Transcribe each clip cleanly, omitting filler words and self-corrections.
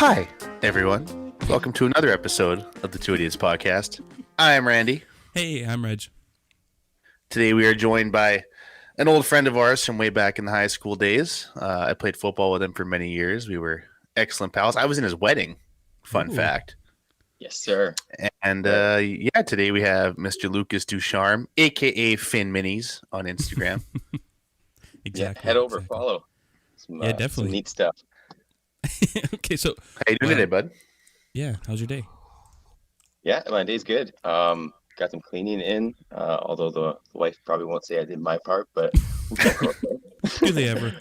Hi, everyone. Welcome to another episode of the Two Idiots podcast. I am Randy. Hey, I'm Reg. Today we are joined by an old friend of ours from way back in the high school days. I played football with him for many years. We were excellent pals. I was in his wedding, fun fact. Yes, sir. And today we have Mr. Lucas Ducharme, a.k.a. Phin.Minis on Instagram. Exactly. Yeah, head over, follow. Definitely. Some neat stuff. Okay, so how you doing today, bud? Yeah, how's your day? Yeah, my day's good. Got some cleaning in, although the wife probably won't say I did my part, but do they ever?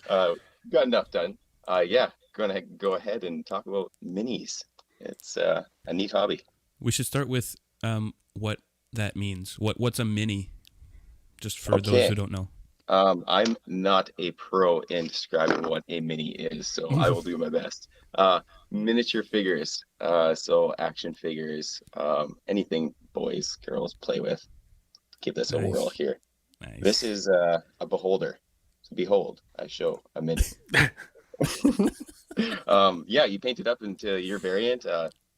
Got enough done. Gonna go ahead and talk about minis. It's a neat hobby. We should start with what that means. What's a mini? Just for those who don't know. I'm not a pro in describing what a mini is, so I will do my best. Miniature figures, so action figures, anything boys, girls play with. Keep this overall here. Nice. This is a beholder. So behold, I show a mini. You paint it up into your variant.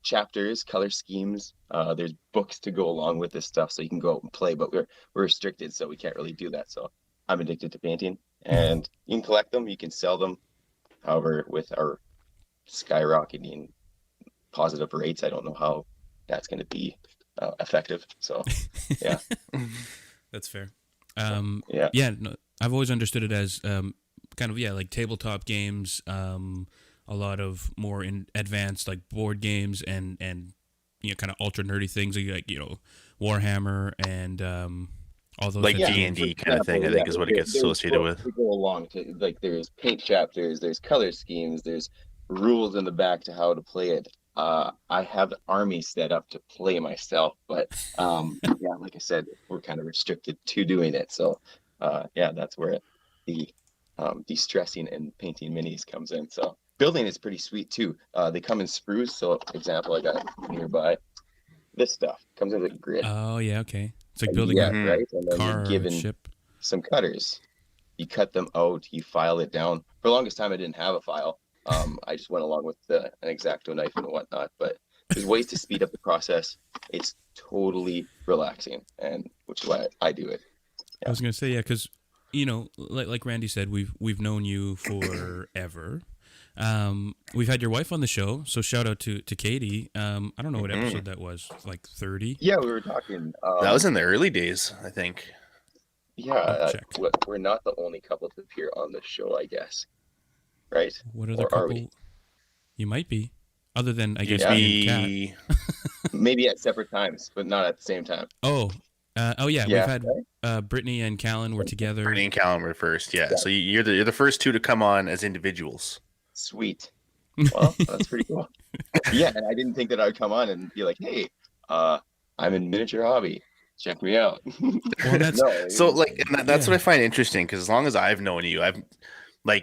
Chapters, color schemes. There's books to go along with this stuff, so you can go out and play. But we're restricted, so we can't really do that. So I'm addicted to painting, and you can collect them, you can sell them. However, with our skyrocketing positive rates, I don't know how that's going to be effective. So, yeah, that's fair. No, I've always understood it as kind of like tabletop games, a lot of more in advanced like board games and kind of ultra nerdy things like Warhammer and all those like D&D kind of thing. I think is what it gets associated with. To go along to, like, there's paint chapters, there's color schemes, there's rules in the back to how to play it. I have armies set up to play myself, but like I said, we're kind of restricted to doing it. So that's where the de-stressing and painting minis comes in. So building is pretty sweet too. They come in sprues. So example, I got nearby. This stuff comes in a grid. Oh yeah, okay. It's like building right? And then car you're given ship. Some cutters. You cut them out, you file it down. For the longest time I didn't have a file. I just went along with an X-Acto knife and whatnot, but there's ways to speed up the process. It's totally relaxing, and which is why I do it. Yeah. I was gonna say, because like Randy said, we've known you forever. We've had your wife on the show, so shout out to Katie. I don't know what episode that was, like 30. Yeah, we were talking. That was in the early days, I think. Yeah, we're not the only couple to appear on the show, I guess. Right? What other couple? Are we? You might be, other than I guess me and Kat. Maybe at separate times, but not at the same time. We've had Brittany and Callan were together. Brittany and Callan were first, yeah. So you're the first two to come on as individuals. Sweet. Well, that's pretty cool. Yeah, and I didn't think that I would come on and be like, hey, I'm in miniature hobby. Check me out. Well, that's what I find interesting, because as long as I've known you, I've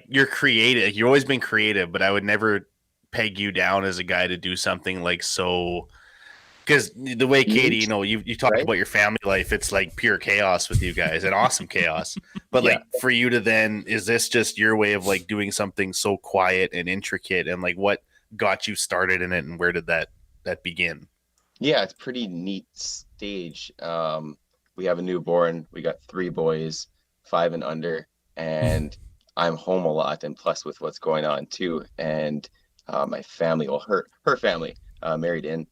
you're creative. You've always been creative, but I would never peg you down as a guy to do something like so. Because the way Katie, you talked about your family life, it's like pure chaos with you guys and awesome chaos. But for you to then, is this just your way of doing something so quiet and intricate, and what got you started in it, and where did that begin? Yeah, it's pretty neat stage. We have a newborn. We got 3 boys, 5 and under, and I'm home a lot, and plus with what's going on too. And my family, well, her family, married in.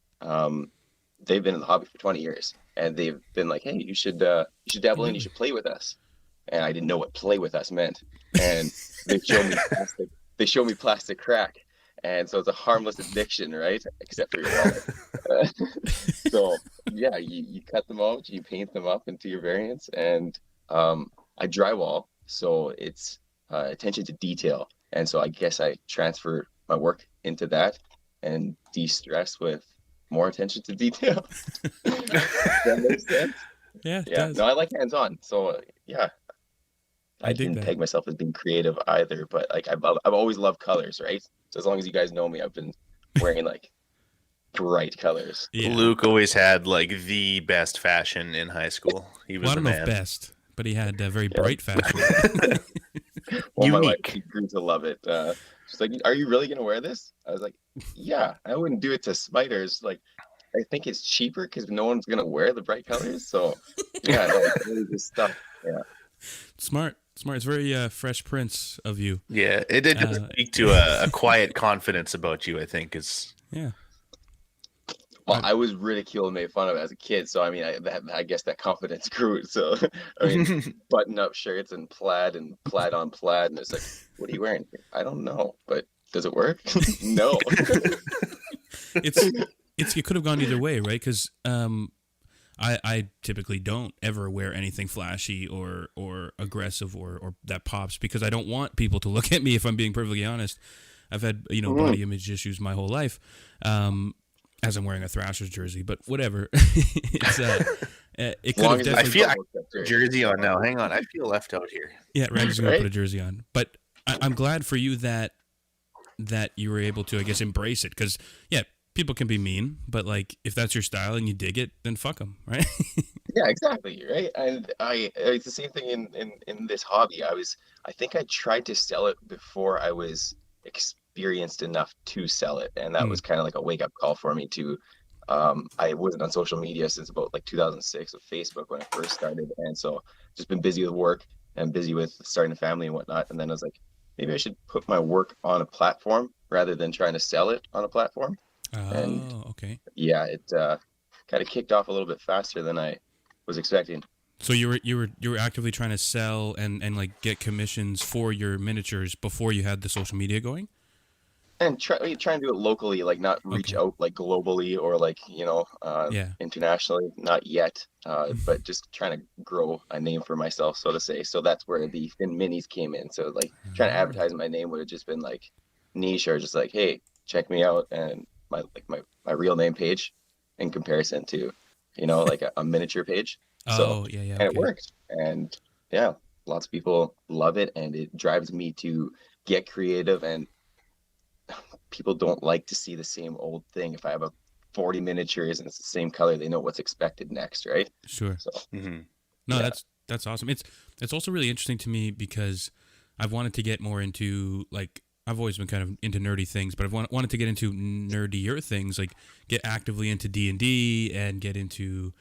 They've been in the hobby for 20 years, and they've been like, hey, you should dabble in, you should play with us. And I didn't know what play with us meant. And they showed me plastic crack. And so it's a harmless addiction, right? Except for your wallet. So yeah, you cut them out, you paint them up into your variants, and I drywall. So it's attention to detail. And so I guess I transfer my work into that and de-stress with more attention to detail. That makes sense. Yeah. No, I like hands-on. So I didn't peg myself as being creative either, but I've always loved colors, right? So as long as you guys know me, I've been wearing bright colors. Yeah. Luke always had the best fashion in high school. He was I don't know if best, but he had very bright fashion. Well, my wife grew to love it. She's like, "Are you really gonna wear this?" I was like, Yeah, I wouldn't do it to spiders. Like, I think it's cheaper because no one's gonna wear the bright colors. So, yeah, no, it's really just stuff. Yeah. Smart, smart. It's very Fresh Prince of you. Yeah, it did just Uh, speak to a quiet confidence about you. I think is yeah. Well, I, I was ridiculed and made fun of as a kid, so I mean, I guess that confidence grew. So, I mean, button-up shirts and plaid on plaid, and it's like, what are you wearing? I don't know, but does it work? No. it's it could have gone either way, right? Because I typically don't ever wear anything flashy or aggressive or that pops because I don't want people to look at me. If I'm being perfectly honest, I've had body image issues my whole life. As I'm wearing a Thrashers jersey, but whatever. It's it could have I definitely. feel I have a jersey on now. Hang on, I feel left out here. Yeah, Randy's gonna Right? put a jersey on, but I'm glad for you that you were able to, I guess, embrace it because yeah, people can be mean, but like if that's your style and you dig it, then fuck them, right? Yeah, exactly, right? And it's the same thing in this hobby. I think I tried to sell it before I was experienced enough to sell it, and that Hmm. was kind of like a wake-up call for me to I wasn't on social media since about like 2006 with Facebook when I first started, and so just been busy with work and busy with starting a family and whatnot. And then I was like, maybe I should put my work on a platform rather than trying to sell it on a platform. And Oh, okay. yeah, it kind of kicked off a little bit faster than I was expecting. So you were actively trying to sell and like get commissions for your miniatures before you had the social media going? And try and do it locally, like not reach Okay. out like globally or like, Yeah. internationally, not yet. But just trying to grow a name for myself, so to say. So that's where the Phin.Minis came in. So like trying to Ah. advertise my name would have just been like niche or just like, hey, check me out, and my real name page in comparison to, like a miniature page. So, Oh, yeah, yeah, and it okay. worked. And yeah, lots of people love it, and it drives me to get creative. And people don't like to see the same old thing. If I have a 40 miniatures and it's the same color, they know what's expected next, right? Sure. So Hmm. No, yeah, that's awesome. It's also really interesting to me because I've wanted to get more into like I've always been kind of into nerdy things, but I've wanted to get into nerdier things, like get actively into D&D and get into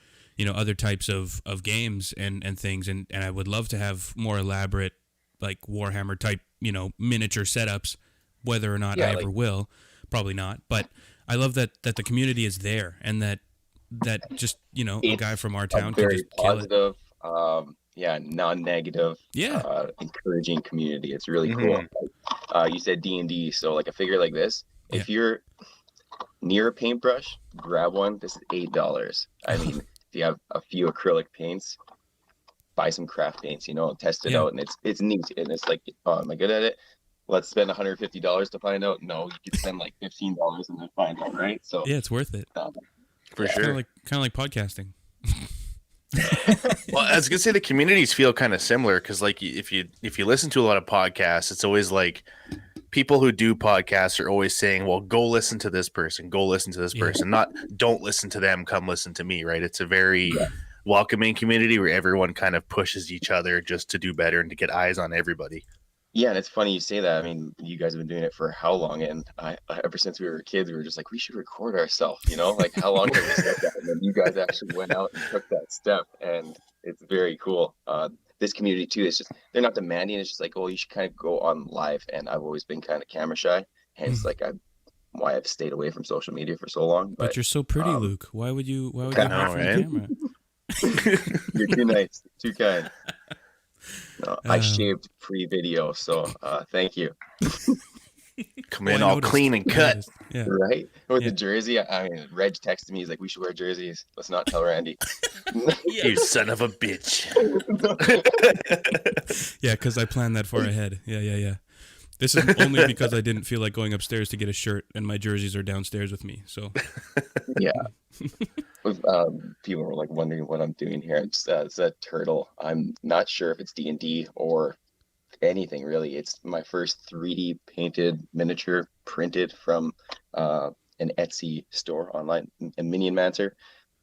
other types of games and things, and I would love to have more elaborate like Warhammer type miniature setups. Whether or not I yeah, ever like will, probably not. But I love that the community is there and that just a guy it's from our a town can very just kill it. positive, yeah, non-negative, Yeah. encouraging community. It's really cool. Hmm. You said D&D, so like a figure like this, Yeah. if you're near a paintbrush, grab one. This is $8. I mean, if you have a few acrylic paints, buy some craft paints, test it Yeah. out, and it's neat. And it's like, oh, am I good at it? Let's spend $150 to find out. No, you could spend like $15 and then find out, right? So, Yeah, it's worth it. um, For yeah, sure. Kind of like podcasting. Well, I was gonna say the communities feel kind of similar because, like, if you listen to a lot of podcasts, it's always like people who do podcasts are always saying, "Well, go listen to this person, go listen to this Yeah. person." Not don't listen to them, come listen to me. Right? It's a very welcoming community where everyone kind of pushes each other just to do better and to get eyes on everybody. yeah, and it's funny you say that. I mean, you guys have been doing it for how long? And ever since we were kids, we were just like, we should record ourselves. Like how long have we said that? And then you guys actually went out and took that step, and it's very cool. This community too is just they're not demanding. It's just like, oh, you should kind of go on live. And I've always been kind of camera shy, hence Mm. like why I've stayed away from social media for so long. But But you're so pretty, um, Luke. Why would you I hide know, from the right? camera? you're too nice, too kind. No, I Um, shaved pre-video, so thank you. Come oh, in I all noticed. clean and I cut. noticed. Yeah. Right? With Yeah. the jersey, I mean, Reg texted me. He's like, we should wear jerseys. Let's not tell Randy. Yeah. You son of a bitch. Yeah, because I planned that far ahead. Yeah, yeah, yeah. This is only because I didn't feel like going upstairs to get a shirt, and my jerseys are downstairs with me. So Yeah. People were like wondering what I'm doing here. It's a turtle. I'm not sure if it's D&D or anything really. It's my first 3D painted miniature printed from an Etsy store online, a Minion Mancer.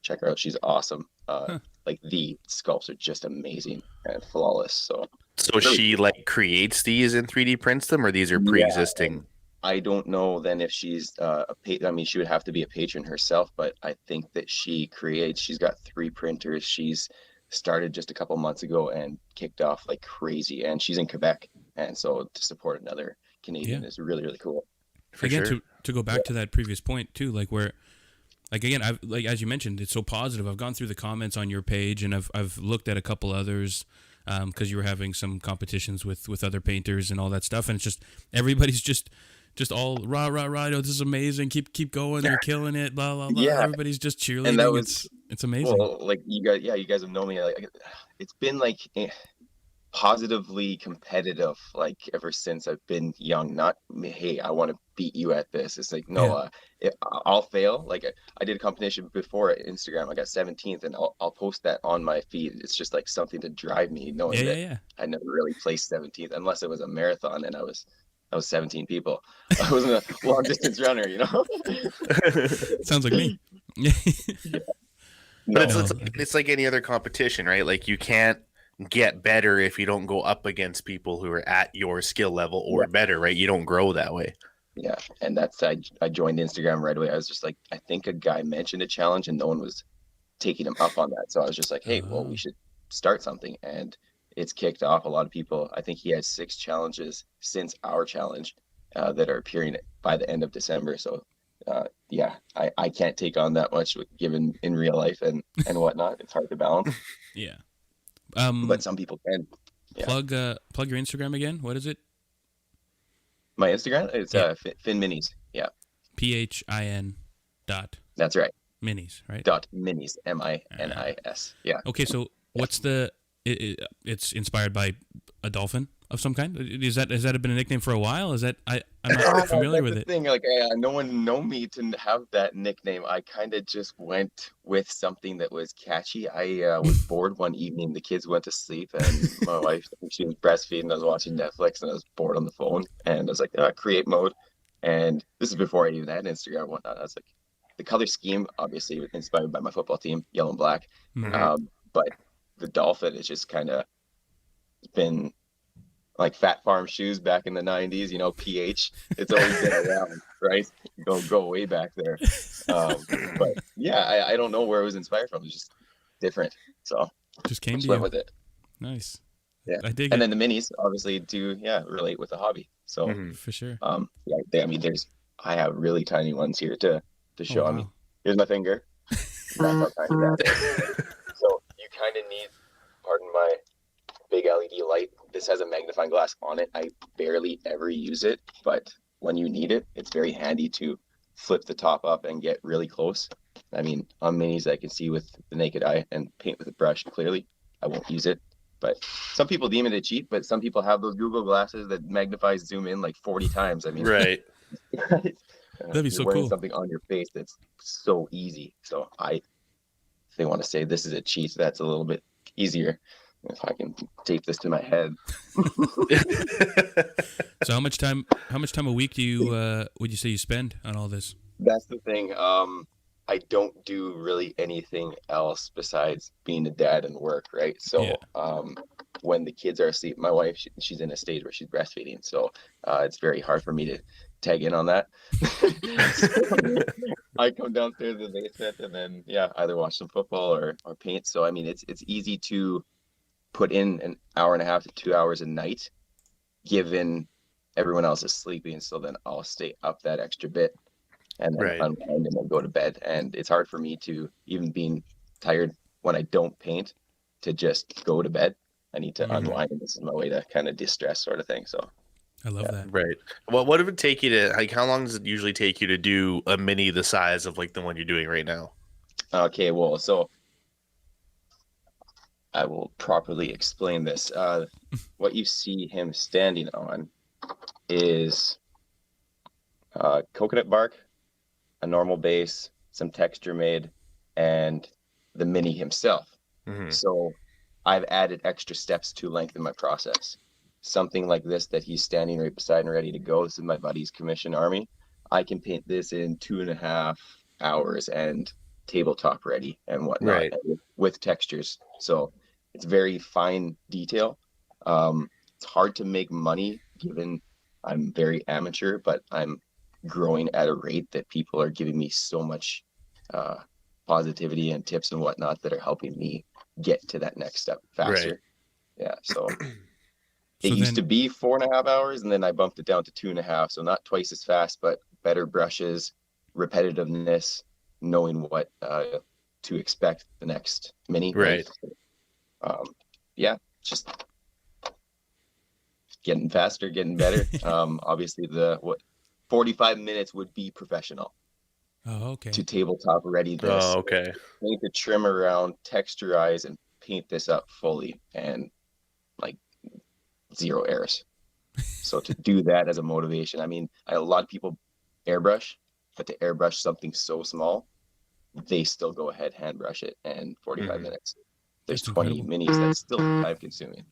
Check her out. She's awesome. huh. Like the sculpts are just amazing and flawless. So So really, she like creates these in 3D prints them, or these are yeah. pre-existing? I don't know then if she's I mean, she would have to be a patron herself, but I think that she's got 3 printers. She's started just a couple months ago and kicked off like crazy. And she's in Quebec. And so to support another Canadian is really, really cool. For Again, sure. to go back to that previous point too, like where, like again, I've like as you mentioned, it's so positive. I've gone through the comments on your page, and I've looked at a couple others because you were having some competitions with other painters and all that stuff, and it's just everybody's just all rah rah rah. Oh, this is amazing. Keep going. You're killing it. Blah blah blah. Yeah. Everybody's just cheerleading. And that was it's amazing. well, like you guys have known me. Like it's been like positively competitive like ever since I've been young. Not hey, I want to beat you at this. It's like no, I'll fail. Like I did a competition before at Instagram. I got 17th, and I'll post that on my feed. It's just like something to drive me, knowing that I never really placed 17th unless it was a marathon and I was 17 people. I wasn't a long distance runner, you know. Sounds like me. But it's like any other competition, right? Like you can't get better if you don't go up against people who are at your skill level or better, right? You don't grow that way. Yeah, and that's I joined Instagram right away. I was just like, I think a guy mentioned a challenge and no one was taking him up on that. So I was just like, hey, well, we should start something. And it's kicked off. A lot of people, I think he has 6 challenges since our challenge that are appearing by the end of December. So I can't take on that much given in real life and whatnot. It's hard to balance. Yeah. But some people can. Yeah. Plug your Instagram again. What is it? My Instagram? It's Phin.Minis. Yeah. PHIN. That's right. Minis, right? .minis. MINIS. Yeah. Okay, so what's it's inspired by a dolphin of some kind? Has that been a nickname for a while? Is that I'm not familiar with it. Thing, like no one know me to have that nickname. I kind of just went with something that was catchy. I was bored one evening. The kids went to sleep, and my wife, she was breastfeeding. I was watching Netflix, and I was bored on the phone. And I was like, create mode. And this is before I even had Instagram and whatnot. I was like, the color scheme obviously inspired by my football team, yellow and black. Mm-hmm. But the dolphin is just kind of been like Fat Farm shoes back in the 90s, you know, PH. It's always been around, right? Go way back there. But yeah, I don't know where it was inspired from. It's just different. So just came to went you. with it. Nice. Yeah. I dig and it. then the minis obviously do relate with the hobby. So for sure. I mean I have really tiny ones here to show. Wow. I mean, here's my finger. That's how tiny that is. So you kind of need, pardon my big LED light. This has a magnifying glass on it. I barely ever use it, but when you need it, it's very handy to flip the top up and get really close. I mean, on minis, I can see with the naked eye and paint with a brush clearly. I won't use it, but some people deem it a cheat, but some people have those Google glasses that magnifies zoom in like 40 times. I mean, right. That'd be so wearing cool. Something on your face that's so easy. So if they want to say this is a cheat, that's a little bit easier. If I can tape this to my head. So how much time a week do you would you say you spend on all this? That's the thing. I don't do really anything else besides being a dad and work, right? So when the kids are asleep, my wife, she's in a stage where she's breastfeeding. So it's very hard for me to tag in on that. I come downstairs to the basement and then either watch some football or paint. So I mean it's easy to put in an hour and a half to 2 hours a night, given everyone else is sleeping. So then I'll stay up that extra bit and then unwind and then go to bed. And it's hard for me to, even being tired when I don't paint, to just go to bed. I need to unwind, and this is my way to kind of distress sort of thing. So I love that. Right. Well, what would it take you to, like, how long does it usually take you to do a mini the size of like the one you're doing right now? Okay, well, so I will properly explain this. What you see him standing on is coconut bark, a normal base, some texture made, and the mini himself. So I've added extra steps to lengthen my process. Something like this that he's standing right beside and ready to go. This is my buddy's commission army. I can paint this in 2.5 hours and tabletop ready and whatnot, with textures. So it's very fine detail. It's hard to make money given I'm very amateur, but I'm growing at a rate that people are giving me so much positivity and tips and whatnot that are helping me get to that next step faster. Right. Yeah. So it So used to then, be 4.5 hours, and then I bumped it down to 2.5. So not twice as fast, but better brushes, repetitiveness, knowing what to expect the next mini. Right. Yeah, just getting faster, getting better. Obviously, 45 minutes would be professional oh, okay. to tabletop ready this. Oh, okay. Paint the trim around, texturize, and paint this up fully, and like 0 errors. So to do that as a motivation, I mean, a lot of people airbrush, but to airbrush something so small, they still go ahead, hand brush it, and 45 Mhm. minutes. There's That's 20 incredible. minis. That's still time consuming. And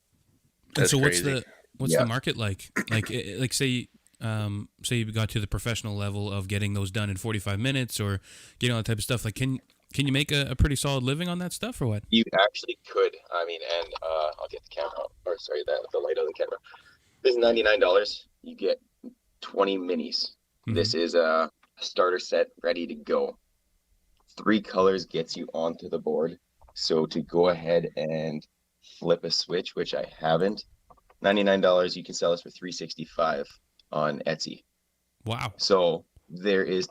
That's so crazy. what's Yeah. the market like? Like say you got to the professional level of getting those done in 45 minutes or getting all that type of stuff. Like can you make a pretty solid living on that stuff or what? You actually could. I mean, and I'll get the camera out, or sorry, the light on the camera. This is $99. You get 20 minis. Mhm. This is a starter set ready to go. 3 colors gets you onto the board. So to go ahead and flip a switch, which I haven't, $99, you can sell this for $365 on Etsy. Wow. So there is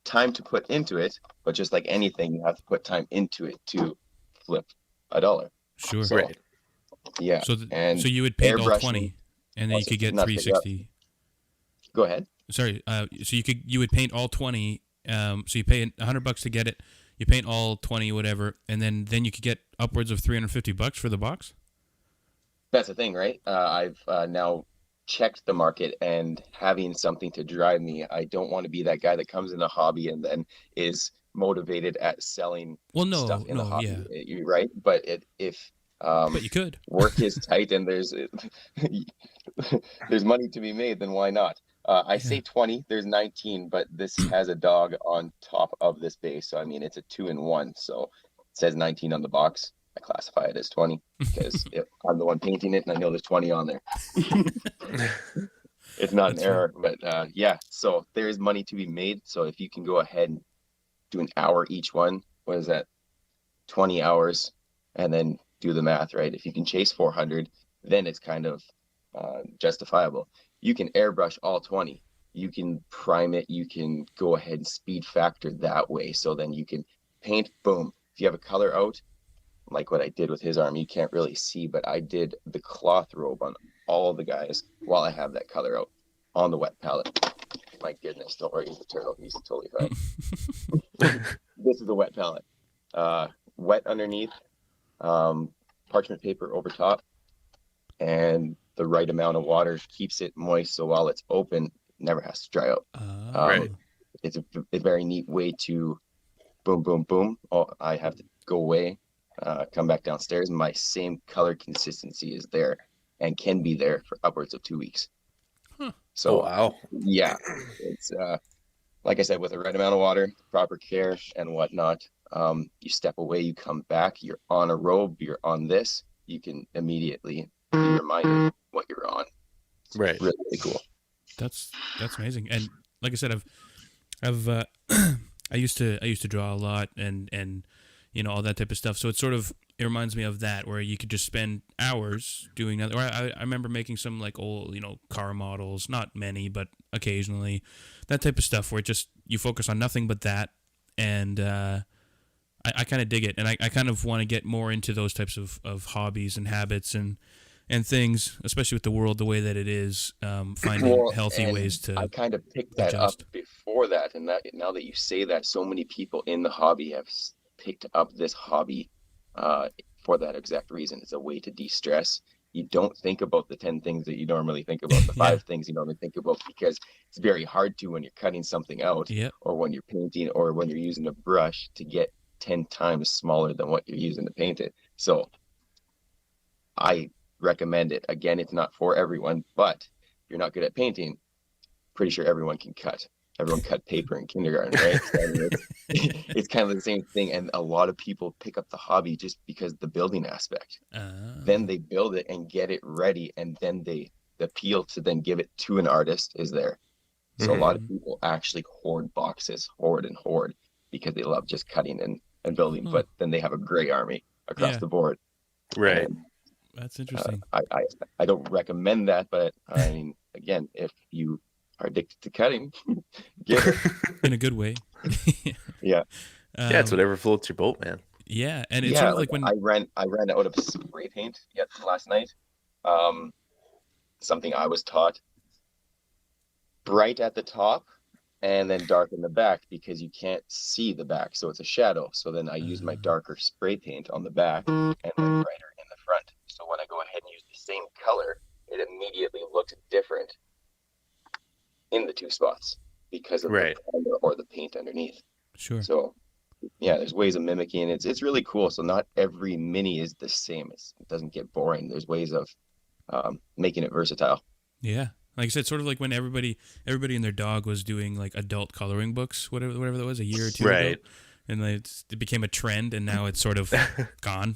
time to put into it, but just like anything, you have to put time into it to flip $1. Sure. So, Right. yeah. So And so you would paint all airbrushing- 20 and then you could get not to pick up. 360. Go ahead. Sorry. So you would paint all 20. So you pay $100 to get it. You paint all 20, whatever, and then you could get upwards of $350 for the box. That's the thing, right? I've now checked the market, and having something to drive me, I don't want to be that guy that comes in a hobby and then is motivated at selling Well, stuff in the no, hobby. yeah, You're right, but if but you could. work is tight and there's there's money to be made, then why not? I say 20, there's 19, but this has a dog on top of this base. So, I mean, it's a 2-in-1. So it says 19 on the box. I classify it as 20 because I'm the one painting it and I know there's 20 on there. It's not That's an error, but yeah, so there is money to be made. So if you can go ahead and do an hour each one, what is that? 20 hours, and then do the math, right? If you can chase 400, then it's kind of justifiable. You can airbrush all 20. You can prime it. You can go ahead and speed factor that way. So then you can paint, boom. If you have a color out, like what I did with his arm, you can't really see, but I did the cloth robe on all the guys while I have that color out on the wet palette. My goodness, don't worry, he's a turtle. He's totally fine. This is the wet palette. Wet underneath, parchment paper over top, and the right amount of water keeps it moist, so while it's open, it never has to dry out. Right. It's a very neat way to boom, boom, boom. Oh, I have to go away, come back downstairs, and my same color consistency is there and can be there for upwards of 2 weeks. Huh. So, Oh, wow. yeah, it's like I said, with the right amount of water, proper care, and whatnot. You step away, you come back, you're on a robe, you're on this, you can immediately be reminded what you're on. It's Right. really, really cool. That's amazing. And like I said, I've I used to draw a lot and you know all that type of stuff. So it reminds me of that where you could just spend hours doing that. Or I remember making some like old car models, not many, but occasionally that type of stuff where you focus on nothing but that. And I kind of dig it, and I kind of want to get more into those types of hobbies and habits and things, especially with the world the way that it is, finding healthy and ways to I kind of picked that adjust. up before that, and that now that you say that, so many people in the hobby have picked up this hobby for that exact reason. It's a way to de-stress. You don't think about the 10 things that you normally think about, the 5 things you normally think about, because it's very hard to when you're cutting something out, or when you're painting, or when you're using a brush to get 10 times smaller than what you're using to paint it. So I recommend it. Again, it's not for everyone, but if you're not good at painting, pretty sure everyone can cut. Everyone cut paper in kindergarten, right? So, I mean, it's kind of the same thing. And a lot of people pick up the hobby just because the building aspect. Then they build it and get it ready, and then they the appeal to then give it to an artist is there. So a lot of people actually hoard boxes, hoard, because they love just cutting and building. Huh. But then they have a gray army across the board. Right. And, That's interesting. I don't recommend that, but I mean, again, if you are addicted to cutting, get it. In a good way. Yeah. Yeah, it's whatever floats your boat, man. Yeah, and it's sort of like when I ran out of spray paint last night. Something I was taught: bright at the top and then dark in the back, because you can't see the back, so it's a shadow. So then I use my darker spray paint on the back and then brighter in the front. So when I go ahead and use the same color, it immediately looks different in the two spots because of the primer or the paint underneath. Sure. So yeah, there's ways of mimicking. It's really cool. So not every mini is the same. It doesn't get boring. There's ways of making it versatile. Yeah. Like I said, sort of like when everybody and their dog was doing like adult coloring books, whatever that was, a year or two ago. And it became a trend, and now it's sort of gone.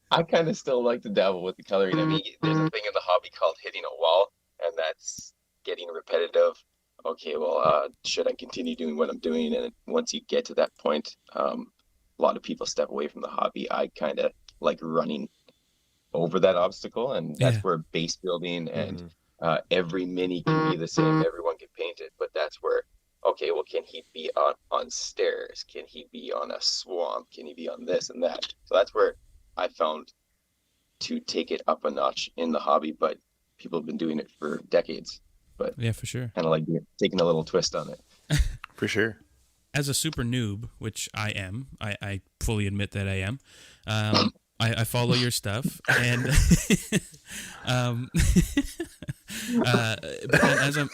I kind of still like to dabble with the coloring. I mean, there's a thing in the hobby called hitting a wall, and that's getting repetitive. Okay, well, should I continue doing what I'm doing? And once you get to that point, a lot of people step away from the hobby. I kind of like running over that obstacle, and that's where base building and every mini can be the same. Everyone can paint it, but that's where, okay, well, can he be on stairs? Can he be on a swamp? Can he be on this and that? So that's where I found to take it up a notch in the hobby, but people have been doing it for decades. But yeah, for sure. Kind of like taking a little twist on it. For sure. As a super noob, which I am, I fully admit that I am. I follow your stuff, and but as I'm,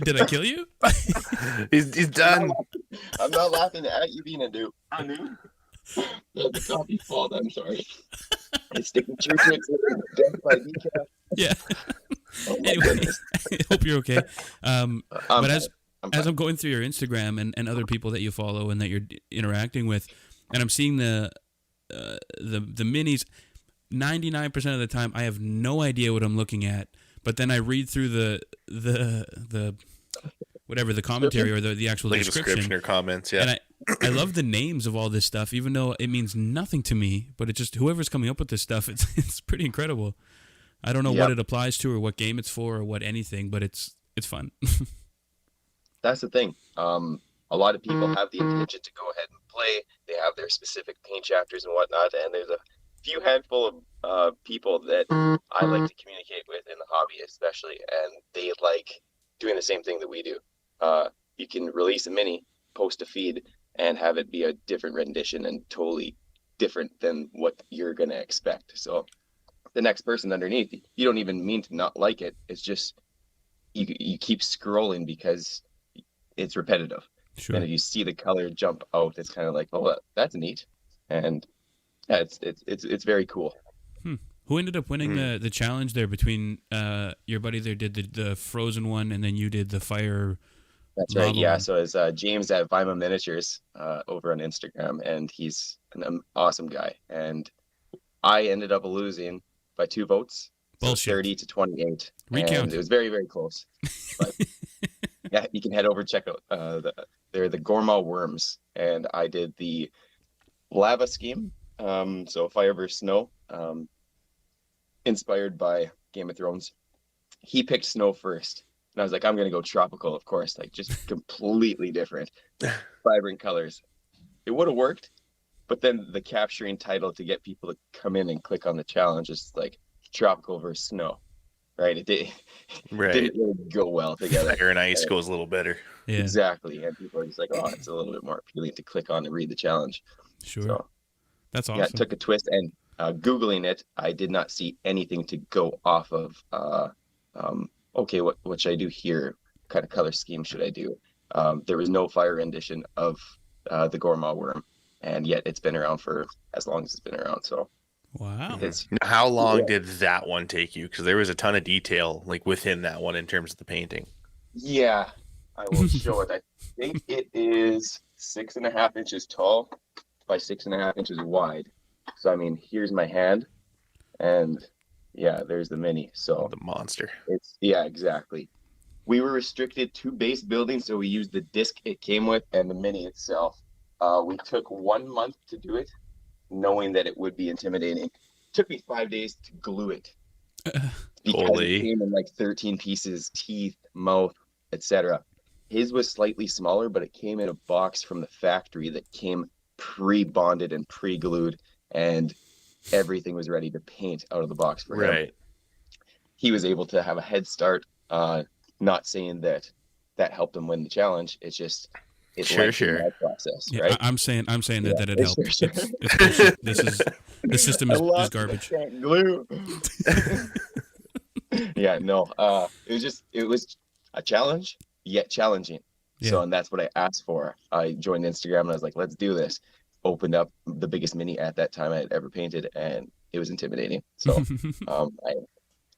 did I kill you? He's done. I'm not laughing at you being a noob. The copy fault. I'm sorry. It's sticking true to it. Yeah. Anyway, I hope you're okay. But as I'm going through your Instagram and other people that you follow and that you're interacting with, and I'm seeing the minis, 99% of the time I have no idea what I'm looking at. But then I read through the whatever the commentary or the actual like description or comments, yeah. And I love the names of all this stuff, even though it means nothing to me. But it just, whoever's coming up with this stuff, it's pretty incredible. I don't know what it applies to or what game it's for or what anything, but it's fun. That's the thing. A lot of people have the intention to go ahead and play. They have their specific paint chapters and whatnot, and there's a few handful of people that I like to communicate with in the hobby, especially, and they like doing the same thing that we do. You can release a mini, post a feed, and have it be a different rendition and totally different than what you're going to expect. So the next person underneath, you don't even mean to not like it. It's just you keep scrolling because it's repetitive. Sure. And if you see the color jump out, it's kind of like, oh, that's neat. And yeah, it's very cool. Who ended up winning the challenge there between your buddy there did the frozen one and then you did the fire? That's right. Yeah. One. So it's James at Vima Miniatures over on Instagram, and he's an awesome guy. And I ended up losing by 2 votes. Bullshit. 30 to 28. Recount. And it was very, very close. But yeah, you can head over, check out they're the Gourmand worms, and I did the lava scheme. So fire versus snow, inspired by Game of Thrones. He picked snow first, and I was like, I'm gonna go tropical, of course, like just completely different, vibrant colors. It would have worked, but then the capturing title to get people to come in and click on the challenge is like tropical versus snow. Right, it didn't really go well together. Fire and ice goes a little better. Yeah, exactly. And people are just like, oh, it's a little bit more appealing to click on and read the challenge. Sure, so, that's awesome. Yeah, it took a twist, and Googling it, I did not see anything to go off of. Okay, what should I do here? What kind of color scheme should I do? There was no fire rendition of the Gourmand worm, and yet it's been around for as long as it's been around. So. Wow. How long did that one take you? Because there was a ton of detail like within that one in terms of the painting. Yeah, I will show it. I think it is 6.5 inches tall by 6.5 inches wide. So I mean, here's my hand, and Yeah, there's the mini. So The monster. yeah, exactly. We were restricted to base building, so we used the disc it came with and the mini itself. We took 1 month to do it, knowing that it would be intimidating. It took me 5 days to glue it because it Holy. came in like 13 pieces, teeth, mouth, etc. His was slightly smaller, but it came in a box from the factory that came pre-bonded and pre-glued, and everything was ready to paint out of the box for him. Right. He was able to have a head start. Not saying that helped him win the challenge. It's just it Sure, led sure. to my process, Yeah, right? I'm saying Yeah, that it helped. sure. It's bullshit. The system I is lost garbage. it, I can't glue. Yeah, no. It was a challenge, yet challenging. So, Yeah. and that's what I asked for. I joined Instagram and I was like, let's do this. Opened up the biggest mini at that time I had ever painted, and it was intimidating. So,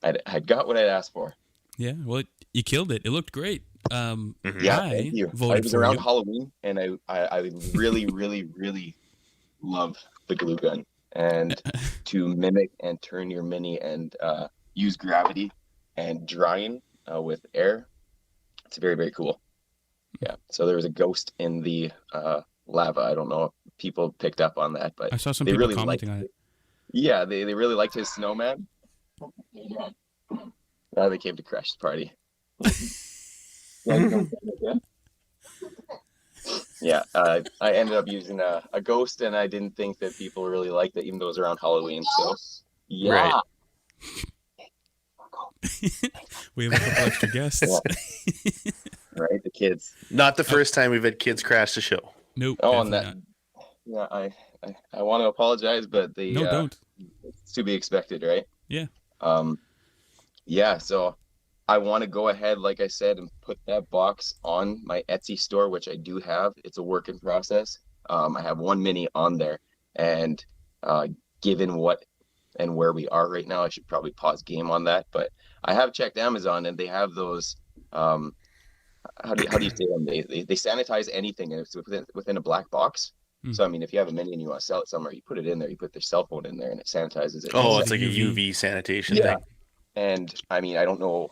I got what I asked for. Yeah, well, you killed it. It looked great. Yeah, I thank you. voted It was for around you. Halloween, and I really, really, really love the glue gun and to mimic and turn your mini and use gravity and drying with air. It's very, very cool. Yeah. So there was a ghost in the lava. I don't know if people picked up on that, but I saw some they people really liked commenting on it. it. Yeah, they really liked his snowman. Now they came to crash the party. Yeah, I ended up using a ghost, and I didn't think that people really liked it, even though it was around Halloween. So, yeah, Right. We have a couple extra guests. Yeah. Right, the kids. Not the first time we've had kids crash the show. Nope, Oh, and definitely that, not. yeah, I want to apologize, but No, don't. it's to be expected, right? Yeah. Yeah. So I want to go ahead, like I said, and put that box on my Etsy store, which I do have. It's a work in process. I have one mini on there, and given what and where we are right now, I should probably pause game on that. But I have checked Amazon, and they have those. How do you say them? They sanitize anything, and it's within a black box. Hmm. So I mean, if you have a mini and you want to sell it somewhere, you put it in there. You put their cell phone in there, and it sanitizes it. Oh, Oh, it's the like a UV. UV sanitation Yeah. thing. And I mean, I don't know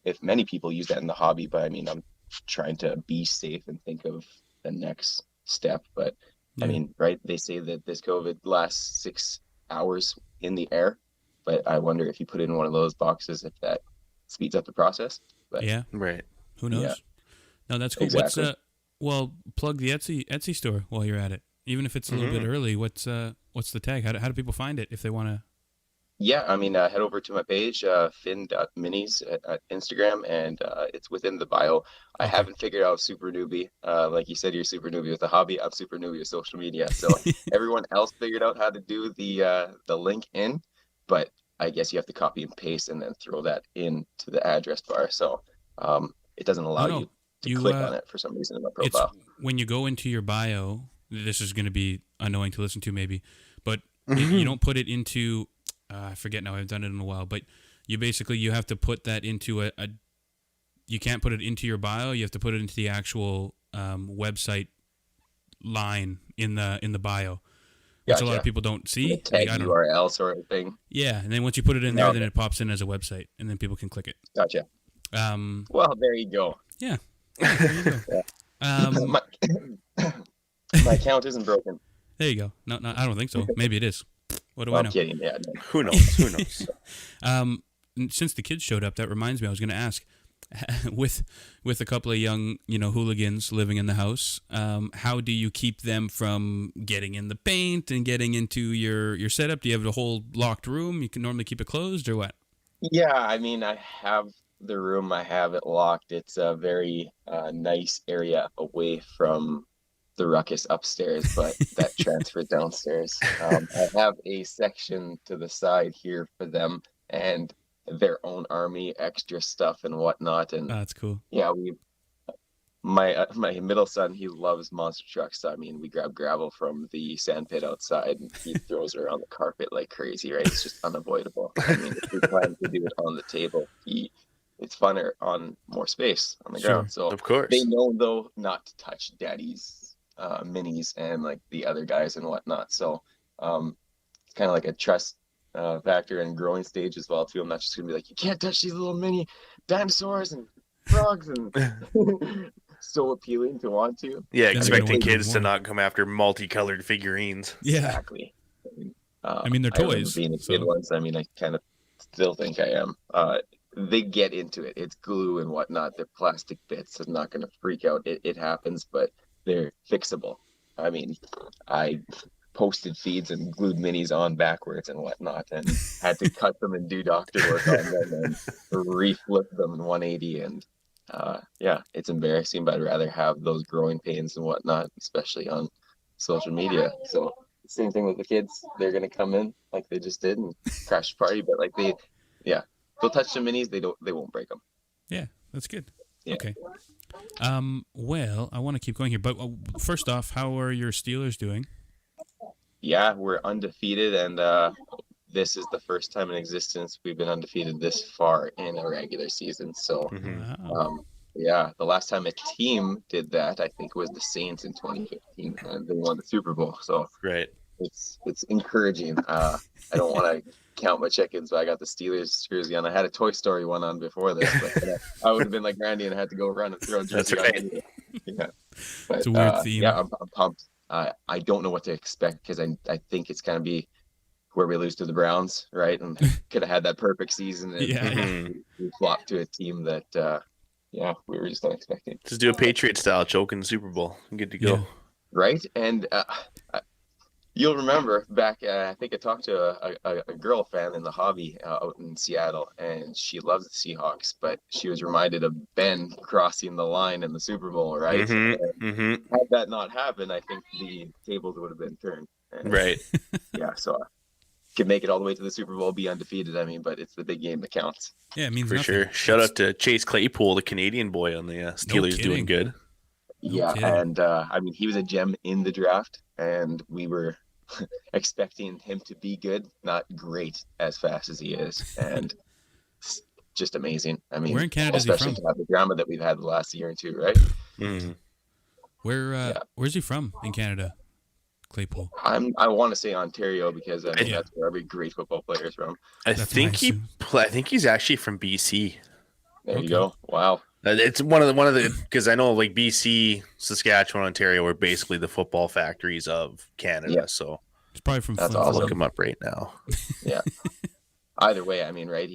if many people use that in the hobby, but I mean, I'm trying to be safe and think of the next step. But I Yeah. mean, right? They say that this COVID lasts 6 hours in the air, but I wonder if you put it in one of those boxes, if that speeds up the process. But Yeah. Right. Who knows? Yeah. No, that's cool. Exactly. What's well, plug the Etsy store while you're at it. Even if it's a little bit early, what's the tag? How do people find it if they want to? Yeah, I mean, head over to my page, Phin.Minis at Instagram, and it's within the bio. I Okay. haven't figured out super newbie. Like you said, you're super newbie with the hobby. I'm super newbie with social media. So everyone else figured out how to do the link in, but I guess you have to copy and paste and then throw that into the address bar. So it doesn't allow no. you to You click on it for some reason in my it's profile. when you go into your bio. This is going to be annoying to listen to, maybe, but you don't put it into. I forget now. I've done it in a while, but you have to put that into a. You can't put it into your bio. You have to put it into the actual website line in the bio, which a lot of Gotcha. people don't see. The tag I don't know. URL sort of thing. Yeah, and then once you put it in there, No. then it pops in as a website, and then people can click it. Gotcha. Um, Well, there you go. yeah. There you go. My, my account isn't broken. There you go. No, I don't think so. Maybe it is. What do I I'm know? kidding. Yeah. No. Who knows? Who knows? Since the kids showed up, that reminds me. I was going to ask, with a couple of young, hooligans living in the house, how do you keep them from getting in the paint and getting into your setup? Do you have a whole locked room? You can normally keep it closed, or what? Yeah, I mean, I have the room. I have it locked. It's a very nice area away from the ruckus upstairs, but that transferred downstairs. I have a section to the side here for them and their own army, extra stuff and whatnot. And That's cool. yeah, my middle son, he loves monster trucks. So, I mean, we grab gravel from the sand pit outside and he throws it around the carpet like crazy, right? It's just unavoidable. I mean, if we plan to do it on the table, it's funner on more space on the ground. So Of course. they know though not to touch daddy's minis and like the other guys and whatnot. So it's kind of like a trust factor and growing stage as well too. I'm not just gonna be like, you can't touch these little mini dinosaurs and frogs and so appealing to want to. Yeah, Then they're gonna expecting want to do kids to more. not come after multicolored figurines. Yeah. Exactly. I mean, they're I remember toys. being a So kid once. I mean, I kind of still think I am. They get into it. It's glue and whatnot. They're plastic bits. I'm not going to freak out. It happens, but they're fixable. I mean, I posted feeds and glued minis on backwards and whatnot, and had to cut them and do doctor work on them and reflip them in 180. And yeah, it's embarrassing, but I'd rather have those growing pains and whatnot, especially on social media. So same thing with the kids. They're gonna come in like they just did and crash the party, but like yeah, they'll touch the minis. They won't break them. yeah, that's good. Yeah. Okay. Well, I want to keep going here, but first off, how are your Steelers doing? Yeah, we're undefeated, and this is the first time in existence we've been undefeated this far in a regular season. So, Wow. yeah, the last time a team did that, I think, was the Saints in 2015, and they won the Super Bowl. So Right. it's encouraging. I don't want to count my chickens, but I got the Steelers jersey on. I had a Toy Story one on before this, but I would have been like Randy and had to go run and throw a jersey That's right. on. Yeah, but It's a weird theme. yeah, I'm pumped. I don't know what to expect because I think it's gonna be where we lose to the Browns, right? And could have had that perfect season. And Yeah. Mhm. we flopped to a team that yeah, we were just not expecting. Just do a Patriot style choke in the Super Bowl. Good to go. Yeah. Right? And you'll remember back, I think I talked to a girl fan in the hobby out in Seattle, and she loves the Seahawks, but she was reminded of Ben crossing the line in the Super Bowl, right? Mhm. And Mhm. had that not happened, I think the tables would have been turned. And Right. yeah, so could make it all the way to the Super Bowl, be undefeated. I mean, but it's the big game that counts. Yeah, it means For nothing. sure. Shout out to Chase Claypool, the Canadian boy on the Steelers, kidding. doing good. No Yeah, kidding. and I mean, he was a gem in the draft, and we were expecting him to be good, not great as fast as he is, and it's just amazing. I mean, Where in Canada is he especially from? to have the drama that we've had the last year or two, right? Mhm. Where's he from in Canada? Claypool. I want to say Ontario because I mean Yeah. that's where every great football player is from. I That's think nice. I think he's actually from BC. There Okay. you go. Wow. It's one of the because I know like BC, Saskatchewan, Ontario are basically the football factories of Canada. Yeah. So He's probably from That's Flin I'll awesome. look Flon. him up right now. Either way, I mean, right?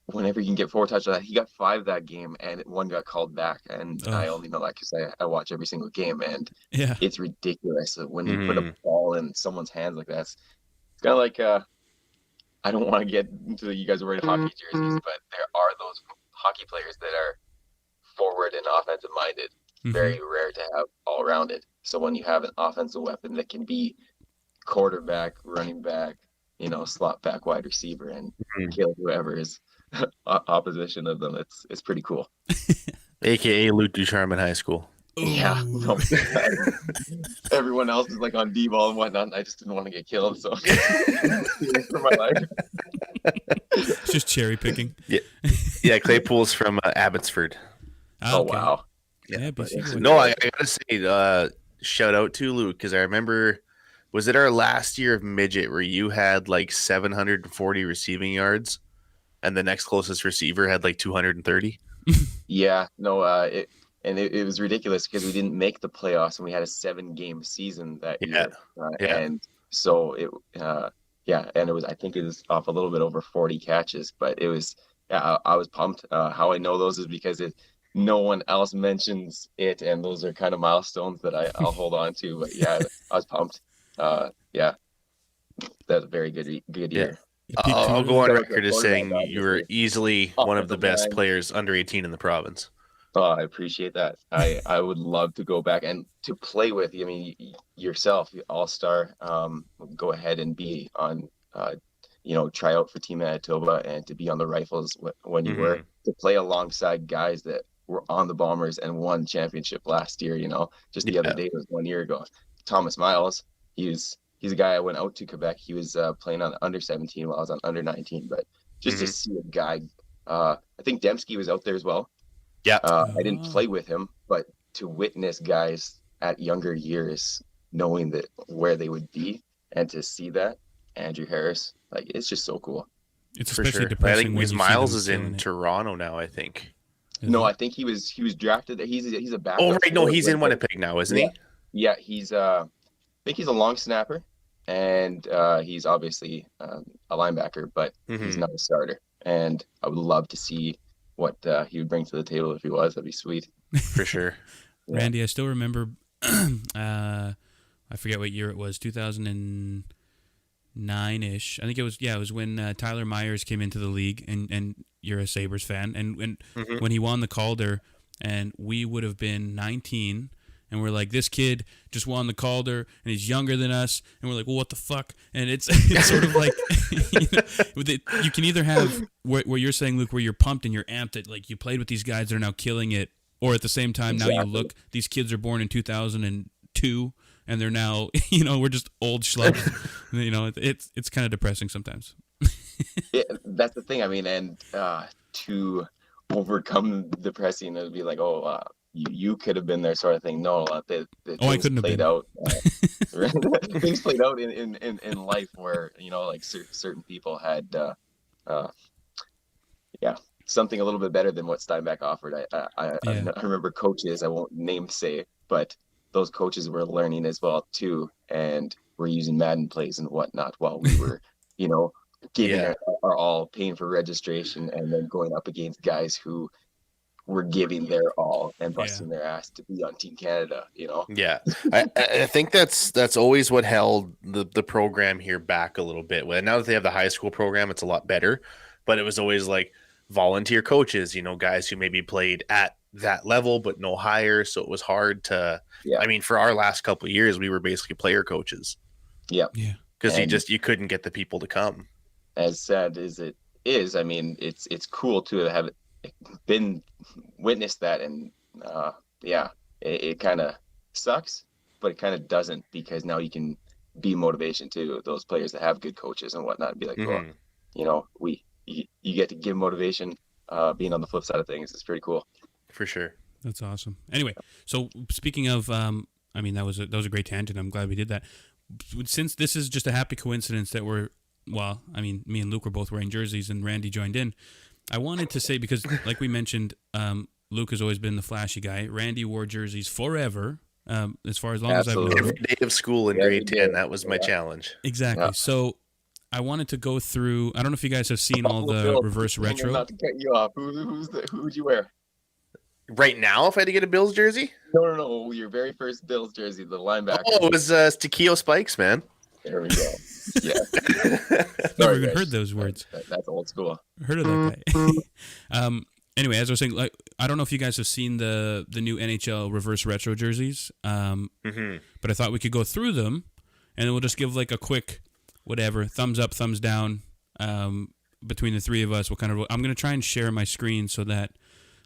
Whenever you can get 4 touchdowns, he got 5 that game, and one got called back. And I Oh. only know that because I watch every single game, and Yeah. it's ridiculous when you put a Mhm. ball in someone's hands like that. It's kind of like I don't want to get into you guys are wearing hockey jerseys, but there are those hockey players that are forward and offensive minded. Mhm. Very rare to have all rounded. So when you have an offensive weapon that can be quarterback, running back, slot back, wide receiver, and Mhm. kill whoever is opposition of them, it's pretty cool. AKA Luc Ducharme in high school. Yeah. Ooh. No, everyone else is like on D-ball and whatnot. And I just didn't want to get killed, so for my life. It's just cherry picking. Yeah, Claypool's from Abbotsford. Oh Okay. wow. Yeah, but BC it's- boy. No, I gotta say, shout out to Luke because I remember, was it our last year of midget where you had like 740 receiving yards, and the next closest receiver had like 230? Yeah, no, it was ridiculous because we didn't make the playoffs and we had a 7-game season that Yeah, year, yeah. and so and I think it was off a little bit over 40 catches, but it was I was pumped. How I know those is because no one else mentions it, and those are kind of milestones that I'll hold on to. But yeah, I was pumped. Yeah, that's a very good Yeah. year. You peaked I'll too go on early. record as saying you were easily one of the best players under 18 in the province. Oh, I appreciate that. I would love to go back and to play with you. I mean, yourself, all-star, go ahead and be on, try out for Team Manitoba and to be on the Rifles when you were, to play alongside guys that were on the Bombers and won championship last year, just the other day, it was 1 year ago. Thomas Miles, he's a guy I went out to Quebec. He was playing on under 17 while I was on under 19, but just to see a guy, I think Dembski was out there as well. Yeah. I didn't play with him, but to witness guys at younger years knowing that where they would be and to see that, Andrew Harris. Like, it's just so cool. It's For especially sure. I depressing think when because you Miles see is them in killing it. Toronto now, I think. Is No, it? I think he was drafted. He's a Oh, backup right. No, forward he's in when Winnipeg now, isn't yeah, he? yeah. He's I think he's a long snapper, and he's obviously a linebacker, but he's Hmm. not a starter. And I would love to see what he would bring to the table if he was. That'd be sweet. For sure. Yeah. Randy, I still remember. I forget what year it was. 2009-ish. I think it was. Yeah, it was when Tyler Myers came into the league, and you're a Sabres fan, and Hmm. when he won the Calder, and we would have been 19. And we're like, this kid just won the Calder, and he's younger than us. And we're like, well, what the fuck? And it's sort of like, you can either have where you're saying, Luke, where you're pumped and you're amped that like you played with these guys that are now killing it, or at the same time now you look, these kids are born in 2002, and they're now, we're just old schlubs. It's kind of depressing sometimes. That's the thing. I mean, and to overcome the pressing, it would be like, oh, you could have been there, sort of thing. No, the I things couldn't have played been. out. Things played out in life where like certain people had something a little bit better than what Steinbeck offered. I remember coaches, I won't name say, but those coaches were learning as well too, and were using Madden plays and whatnot while we were giving Yeah. our all, paying for registration, and then going up against guys who were giving their all and busting their ass to be on Team Canada. Yeah. I think that's always what held the program here back a little bit. Well, now that they have the high school program, it's a lot better. But it was always like volunteer coaches, guys who maybe played at that level but no higher. So it was hard to. Yeah. I mean, for our last couple of years, we were basically player coaches. Yeah. Yeah. Because you couldn't get the people to come. As sad as it is, I mean, it's cool to have been witnessed that, and it kind of sucks, but it kind of doesn't, because now you can be motivation to those players that have good coaches and whatnot, and be like, you get to give motivation. Being on the flip side of things is pretty cool. For sure. That's awesome. Anyway, so speaking of, I mean, that was a great tangent. I'm glad we did that. Since this is just a happy coincidence that me and Luke were both wearing jerseys and Randy joined in, I wanted to say, because like we mentioned, Luke has always been the flashy guy. Randy wore jerseys forever, as long as I've known him. Every day of school in grade 10, that was my challenge. Exactly. Yeah. So I wanted to go through, I don't know if you guys have seen all the reverse retro. Not to cut you off. Who would you wear? Right now, if I had to get a Bills jersey? No. Your very first Bills jersey, the linebacker. Oh, it was Taquio Spikes, man. There we go. Yeah. Never even heard those words. That's old school. Heard of that guy. Anyway, as I was saying, like, I don't know if you guys have seen the new NHL Reverse Retro jerseys, but I thought we could go through them, and then we'll just give like a quick thumbs up, thumbs down between the three of us. I'm going to try and share my screen so that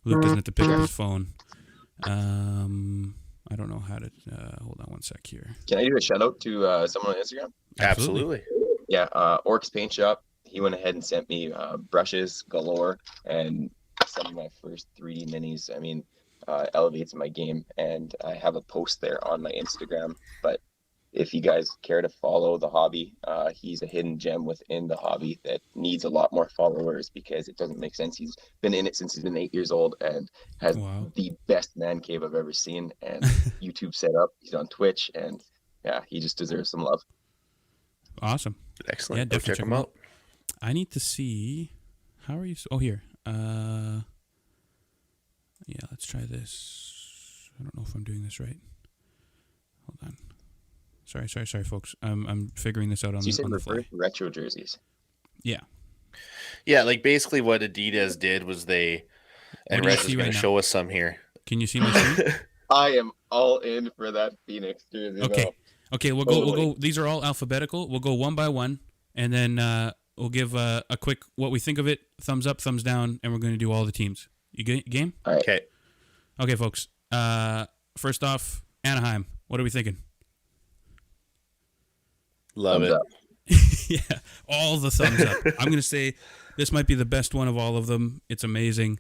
Luke doesn't have to pick up his phone. I don't know how to. Hold on one sec here. Can I do a shout out to someone on Instagram? Absolutely. Yeah, Orcs Paint Shop. He went ahead and sent me brushes galore and some of my first 3D minis. I mean, elevates my game, and I have a post there on my Instagram. But if you guys care to follow the hobby, he's a hidden gem within the hobby that needs a lot more followers, because it doesn't make sense. He's been in it since he's been 8 years old and has the best man cave I've ever seen, and YouTube set up. He's on Twitch, and yeah, he just deserves some love. Awesome. Excellent. Yeah, Go definitely check him out. I need to see. How are you? Oh, here. Yeah, let's try this. I don't know if I'm doing this right. Hold on. Sorry, folks. I'm figuring this out on the fly. Retro jerseys. Yeah. Yeah, like basically what Adidas did was and Rez is going to show us some here. Can you see my screen? I am all in for that Phoenix jersey. Okay. We'll go. These are all alphabetical. We'll go one by one, and then we'll give a quick what we think of it, thumbs up, thumbs down, and we're going to do all the teams. You game? All right. Okay, folks. First off, Anaheim. What are we thinking? Love thumbs it. Up. Yeah, all the thumbs up. I'm going to say this might be the best one of all of them. It's amazing.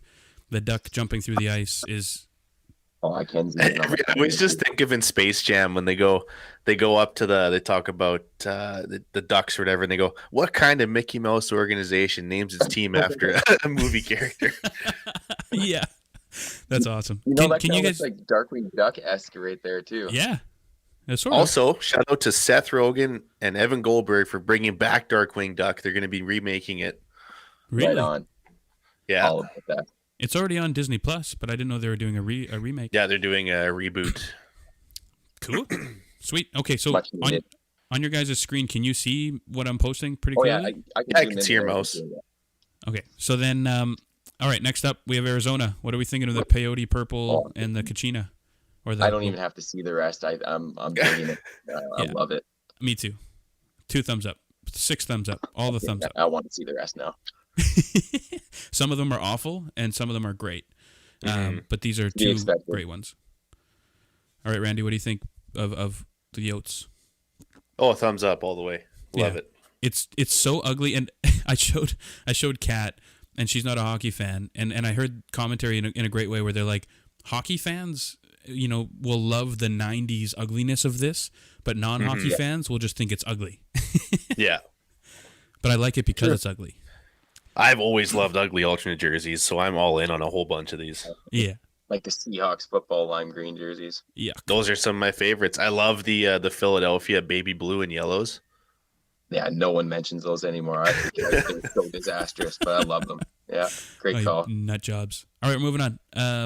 The duck jumping through the ice is Oh, I can zoom in on my I always just think of in Space Jam when they go up to they talk about the Ducks or whatever, and they go, "What kind of Mickey Mouse organization names its team after a movie character?" Yeah, that's awesome. You know, that Can kind you of guys? looks like Darkwing Duck-esque right there too. Yeah, sort of. Also, shout out to Seth Rogen and Evan Goldberg for bringing back Darkwing Duck. They're going to be remaking it. Right Really? on. Yeah, All about that. It's already on Disney Plus, but I didn't know they were doing a remake. yeah, they're doing a reboot. Cool. Sweet. Okay, so Much needed. on your guys' screen, can you see what I'm posting pretty Oh clearly? yeah, I can, I zoom can in see your there. mouse. Okay, so then, all right, next up, we have Arizona. What are we thinking of the peyote purple and the Kachina? Or the, I don't even have to see the rest. I'm digging it. I Yeah. love it. Me too. 2 thumbs up. 6 thumbs up. All the thumbs up. I want to see the rest now. Some of them are awful, and some of them are great. But these are be 2 expected. great ones. All right, Randy, what do you think of the Yotes? Oh, thumbs up all the way. Love Yeah. it. It's so ugly, and I showed Kat, and she's not a hockey fan, and I heard commentary in a great way where they're like, hockey fans, will love the 90s ugliness of this, but non-hockey fans will just think it's ugly. Yeah. But I like it because it's ugly. I've always loved ugly alternate jerseys, so I'm all in on a whole bunch of these. Yeah. Like the Seahawks football lime green jerseys. Yeah. Those are some of my favorites. I love the Philadelphia baby blue and yellows. Yeah, no one mentions those anymore. I think they're so disastrous, but I love them. Yeah, great call. Nut jobs. All right, moving on.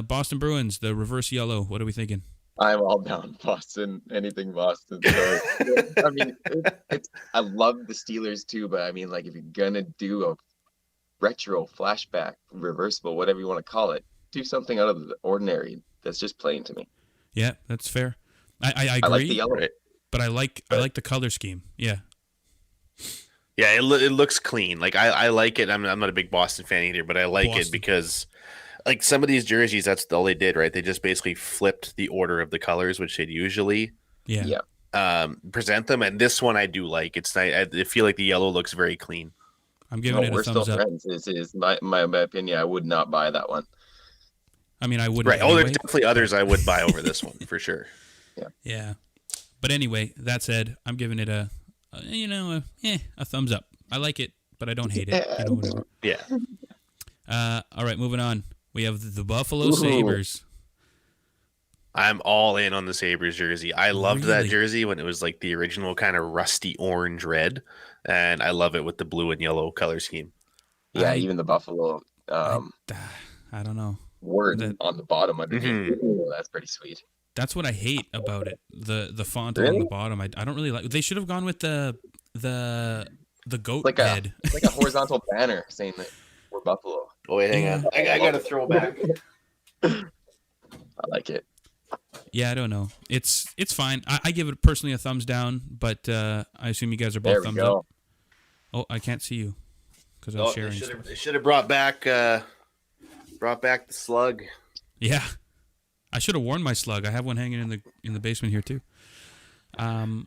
Boston Bruins, the reverse yellow. What are we thinking? I'm all down Boston, anything Boston. So, I mean, I love the Steelers too, but I mean, like, if you're gonna do a retro flashback, reversible, whatever you want to call it, do something out of the ordinary. That's just plain to me. Yeah, that's fair. I agree. I like the yellow. But I like the color scheme. Yeah. Yeah, it looks clean. Like I like it. I'm not a big Boston fan either, but I like it Boston. because like some of these jerseys, that's all they did, right? They just basically flipped the order of the colors, which they'd usually Yeah. present them. And this one I do like. It's nice. I feel like the yellow looks very clean. I'm giving it a We're thumbs still up. friends. Is my opinion. I would not buy that one. I mean, I wouldn't. Right. Oh, Anyway. there's definitely others I would buy over this one for sure. Yeah. But anyway, that said, I'm giving it a thumbs up. I like it, but I don't hate it. Whatever. Yeah. All right, moving on. We have the Buffalo Sabres. I'm all in on the Sabres jersey. I loved Really? that jersey when it was like the original kind of rusty orange red. And I love it with the blue and yellow color scheme. Yeah, even the Buffalo I don't know. word on the bottom underneath. That's pretty sweet. That's what I hate about it. The font on the bottom. I don't really like. They should have gone with the goat Like head. it's like a horizontal banner saying that we're Buffalo. Oh, wait, hang on. I got to throw back. I like it. Yeah, I don't know. It's fine. I give it personally a thumbs down, but I assume you guys are both There we thumbs go. up. Oh, I can't see you because I'm sharing stuff. They should have brought back the slug. Yeah, I should have worn my slug. I have one hanging in the basement here too. All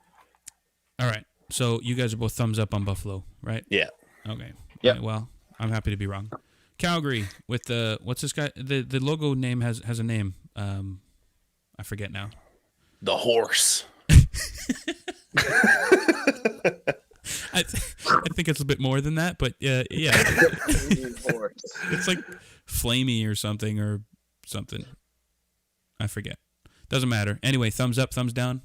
right. So you guys are both thumbs up on Buffalo, right? Yeah. Okay. Yep. Right, well, I'm happy to be wrong. Calgary with the what's this guy? The logo name has a name. I forget now. The horse. I think it's a bit more than that, but yeah. It's like Flamey or something. I forget. Doesn't matter. Anyway, thumbs up, thumbs down.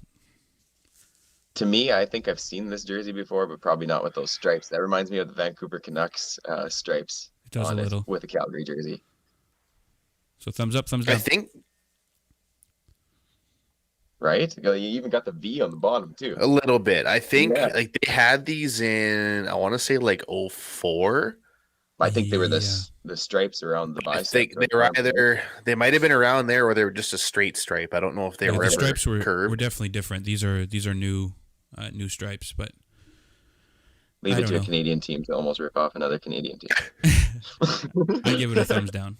To me, I think I've seen this jersey before, but probably not with those stripes. That reminds me of the Vancouver Canucks stripes It does a little. with a Calgary jersey. So thumbs up, thumbs down. I think Right? You even got the V on the bottom too. a little bit. I think Yeah. like they had these in, I want to say like 04. I think they were Yeah. the stripes around the I bicep. think they might have been around there or they were just a straight stripe. I don't know if they Yeah, were the ever stripes were curved. definitely different. These are new stripes, but Leave I it to a don't know. Canadian team to almost rip off another Canadian team. I give it a thumbs down.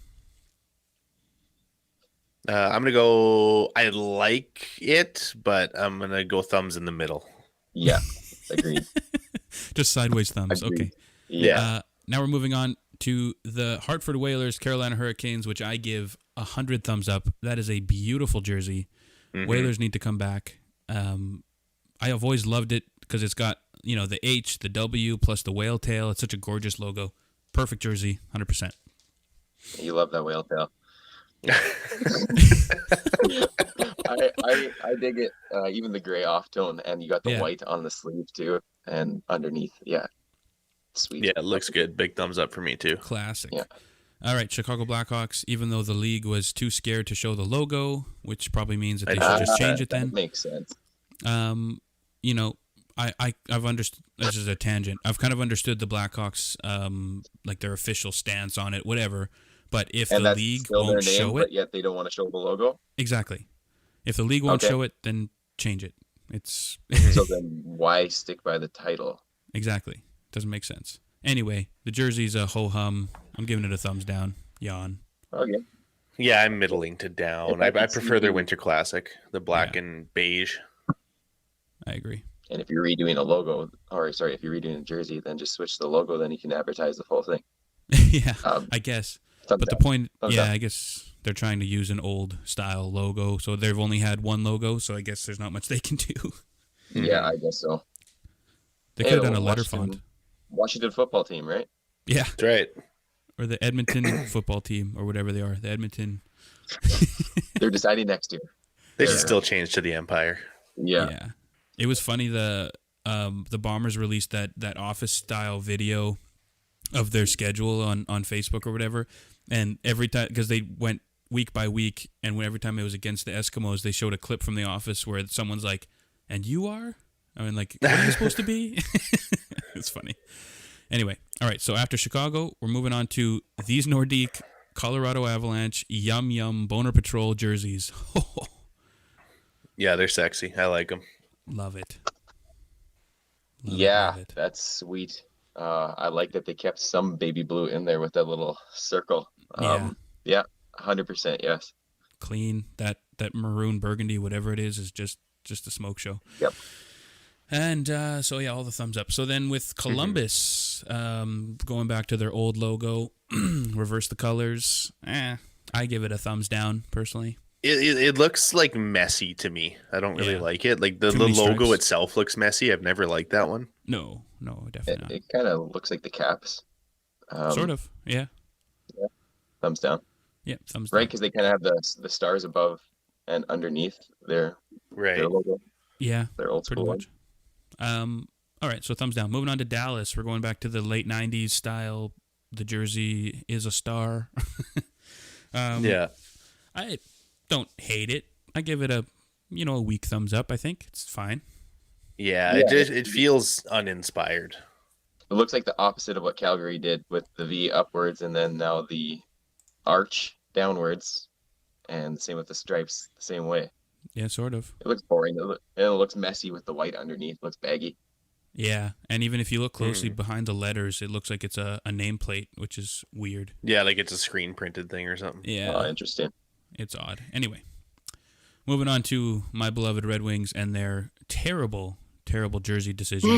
I'm gonna go. I like it, but I'm gonna go thumbs in the middle. Yeah, agreed. Just sideways thumbs. Agreed. Okay. Yeah. Now we're moving on to the Hartford Whalers, Carolina Hurricanes, which I give 100 thumbs up. That is a beautiful jersey. Whalers need to come back. I have always loved it because it's got, the H, the W, plus the whale tail. It's such a gorgeous logo. Perfect jersey, 100%. You love that whale tail. I dig it. Even the gray off tone, and you got the white on the sleeve too, and underneath. Yeah, sweet. Yeah, it looks good. Big thumbs up for me too. Classic. Yeah. All right, Chicago Blackhawks. Even though the league was too scared to show the logo, which probably means that they should just change it. Then that makes sense. I've understood. This is a tangent. I've kind of understood the Blackhawks, like their official stance on it, whatever. But if the league won't show it, but yet they don't want to show the logo. Exactly. If the league won't show it, then change it. It's so then why stick by the title? Exactly. Doesn't make sense. Anyway, the jersey's a ho hum. I'm giving it a thumbs down. Yawn. Okay. Yeah, I'm middling to down. I prefer their Winter Classic, the black and beige. I agree. And if you're redoing a logo, if you're redoing a jersey, then just switch the logo. Then you can advertise the full thing. Yeah, I guess. But the point, I guess they're trying to use an old style logo, so they've only had one logo, so I guess there's not much they can do. Yeah, I guess so. They could have done a letter font. Washington football team, right? Yeah. That's right. Or the Edmonton football team, or whatever they are. The Edmonton. They're deciding next year. They should still change to the Empire. Yeah. It was funny, the Bombers released that office style video of their schedule on Facebook or whatever, and every time, because they went week by week, and every time it was against the Eskimos, they showed a clip from the office where someone's like, "And you are?" I mean, like, what are you supposed to be? It's funny. Anyway, all right, so after Chicago, we're moving on to these Nordique Colorado Avalanche Yum Yum Boner Patrol jerseys. Yeah, they're sexy. I like them. Love it. Love it. That's sweet. I like that they kept some baby blue in there with that little circle. Yeah, 100% yes. Clean. That maroon burgundy, whatever it is just a smoke show. Yep. And all the thumbs up. So then with Columbus, going back to their old logo, reverse the colors. I give it a thumbs down personally. It looks like messy to me. I don't really like it. Like the logo stripes. itself looks messy. I've never liked that one. No, definitely not. It kind of looks like the Caps. Sort of, yeah. Thumbs down. Yeah, thumbs down. Right, because they kind of have the stars above and underneath their logo. Yeah, their old school pretty much. All right, so thumbs down. Moving on to Dallas. We're going back to the late 90s style. The jersey is a star. Yeah. I don't hate it. I give it a weak thumbs up, I think. It's fine. Yeah, it feels uninspired. It looks like the opposite of what Calgary did with the V upwards and then now the arch downwards, and same with the stripes the same way. Yeah, sort of. It looks boring. It looks messy with the white underneath. It looks baggy. Yeah, and even if you look closely behind the letters, it looks like it's a nameplate, which is weird. Yeah, like it's a screen printed thing or something. Yeah. Oh, interesting. It's odd. Anyway, moving on to my beloved Red Wings and their terrible jersey decision.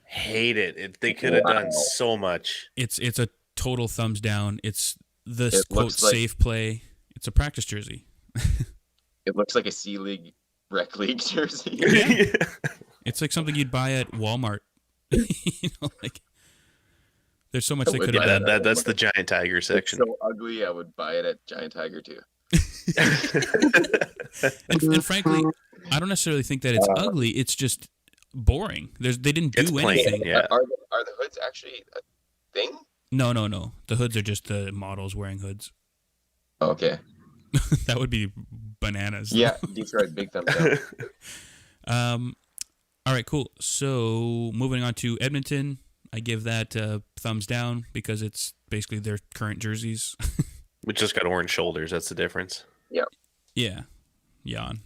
Hate it. They could have done so much. It's a total thumbs down. It's the quote safe play. It's a practice jersey. It looks like a C League Rec League jersey. Yeah. It's like something you'd buy at Walmart. There's so much they could have done. That's the Giant Tiger section. It's so ugly, I would buy it at Giant Tiger too. and frankly, I don't necessarily think that it's ugly. It's just boring. They didn't do anything. Yeah. Are the hoods actually a thing? No. The hoods are just the models wearing hoods. Okay. That would be bananas. Yeah, Detroit, big thumbs down. All right, cool. So moving on to Edmonton, I give that thumbs down because it's basically their current jerseys. We just got orange shoulders. That's the difference. Yeah. Yeah. Yawn.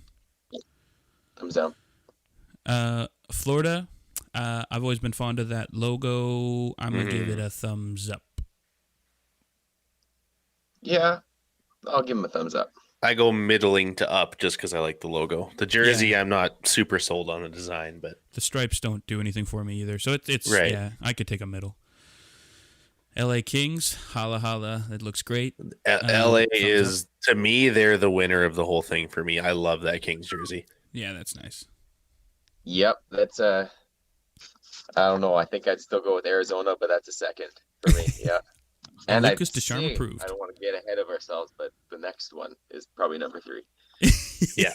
Thumbs down. Florida, I've always been fond of that logo. I'm going to give it a thumbs up. Yeah, I'll give him a thumbs up. I go middling to up just because I like the logo. The jersey, I'm not super sold on the design, but the stripes don't do anything for me either. So it's right. Yeah, I could take a middle. LA Kings, holla holla. That looks great. LA Thumbs is, to me, they're the winner of the whole thing for me. I love that Kings jersey. Yeah, that's nice. Yep, that's I don't know. I think I'd still go with Arizona, but that's a second for me. Yeah. And I'd Lucas Ducharme say, approved. I don't want to get ahead of ourselves, but the next one is probably number 3. Yeah.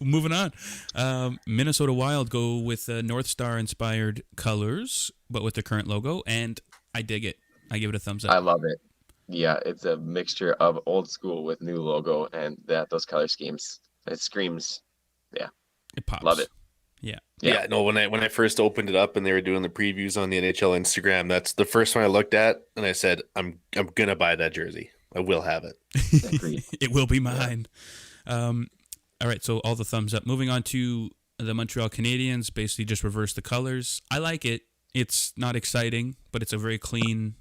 Moving on. Minnesota Wild go with North Star inspired colors, but with the current logo, and I dig it. I give it a thumbs up. I love it. Yeah, it's a mixture of old school with new logo, and those color schemes. It screams. Yeah, It pops. love it. Yeah. Yeah, no. When I first opened it up and they were doing the previews on the NHL Instagram, that's the first one I looked at, and I said, "I'm gonna buy that jersey. I will have it." Agreed. It will be mine. All right, so all the thumbs up. Moving on to the Montreal Canadiens, basically just reverse the colors. I like it. It's not exciting, but it's a very clean,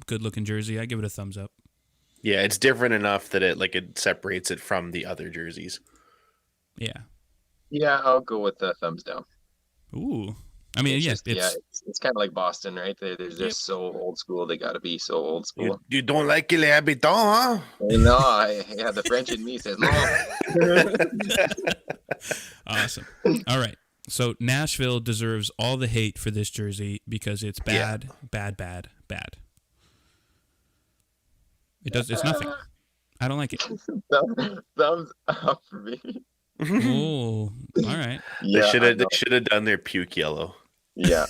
good-looking jersey. I give it a thumbs up. Yeah, it's different enough that it separates it from the other jerseys. Yeah. Yeah, I'll go with the thumbs down. Ooh. I mean, It's yeah, it's kind of like Boston, right? They're just so old school. They got to be so old school. You don't like les habitants, huh? No, the French in me says no. Awesome. All right. So Nashville deserves all the hate for this jersey because it's bad, bad, bad, bad. It's nothing. I don't like it. Thumbs up for me. Oh, all right. Yeah, They should have done their puke yellow. Yeah.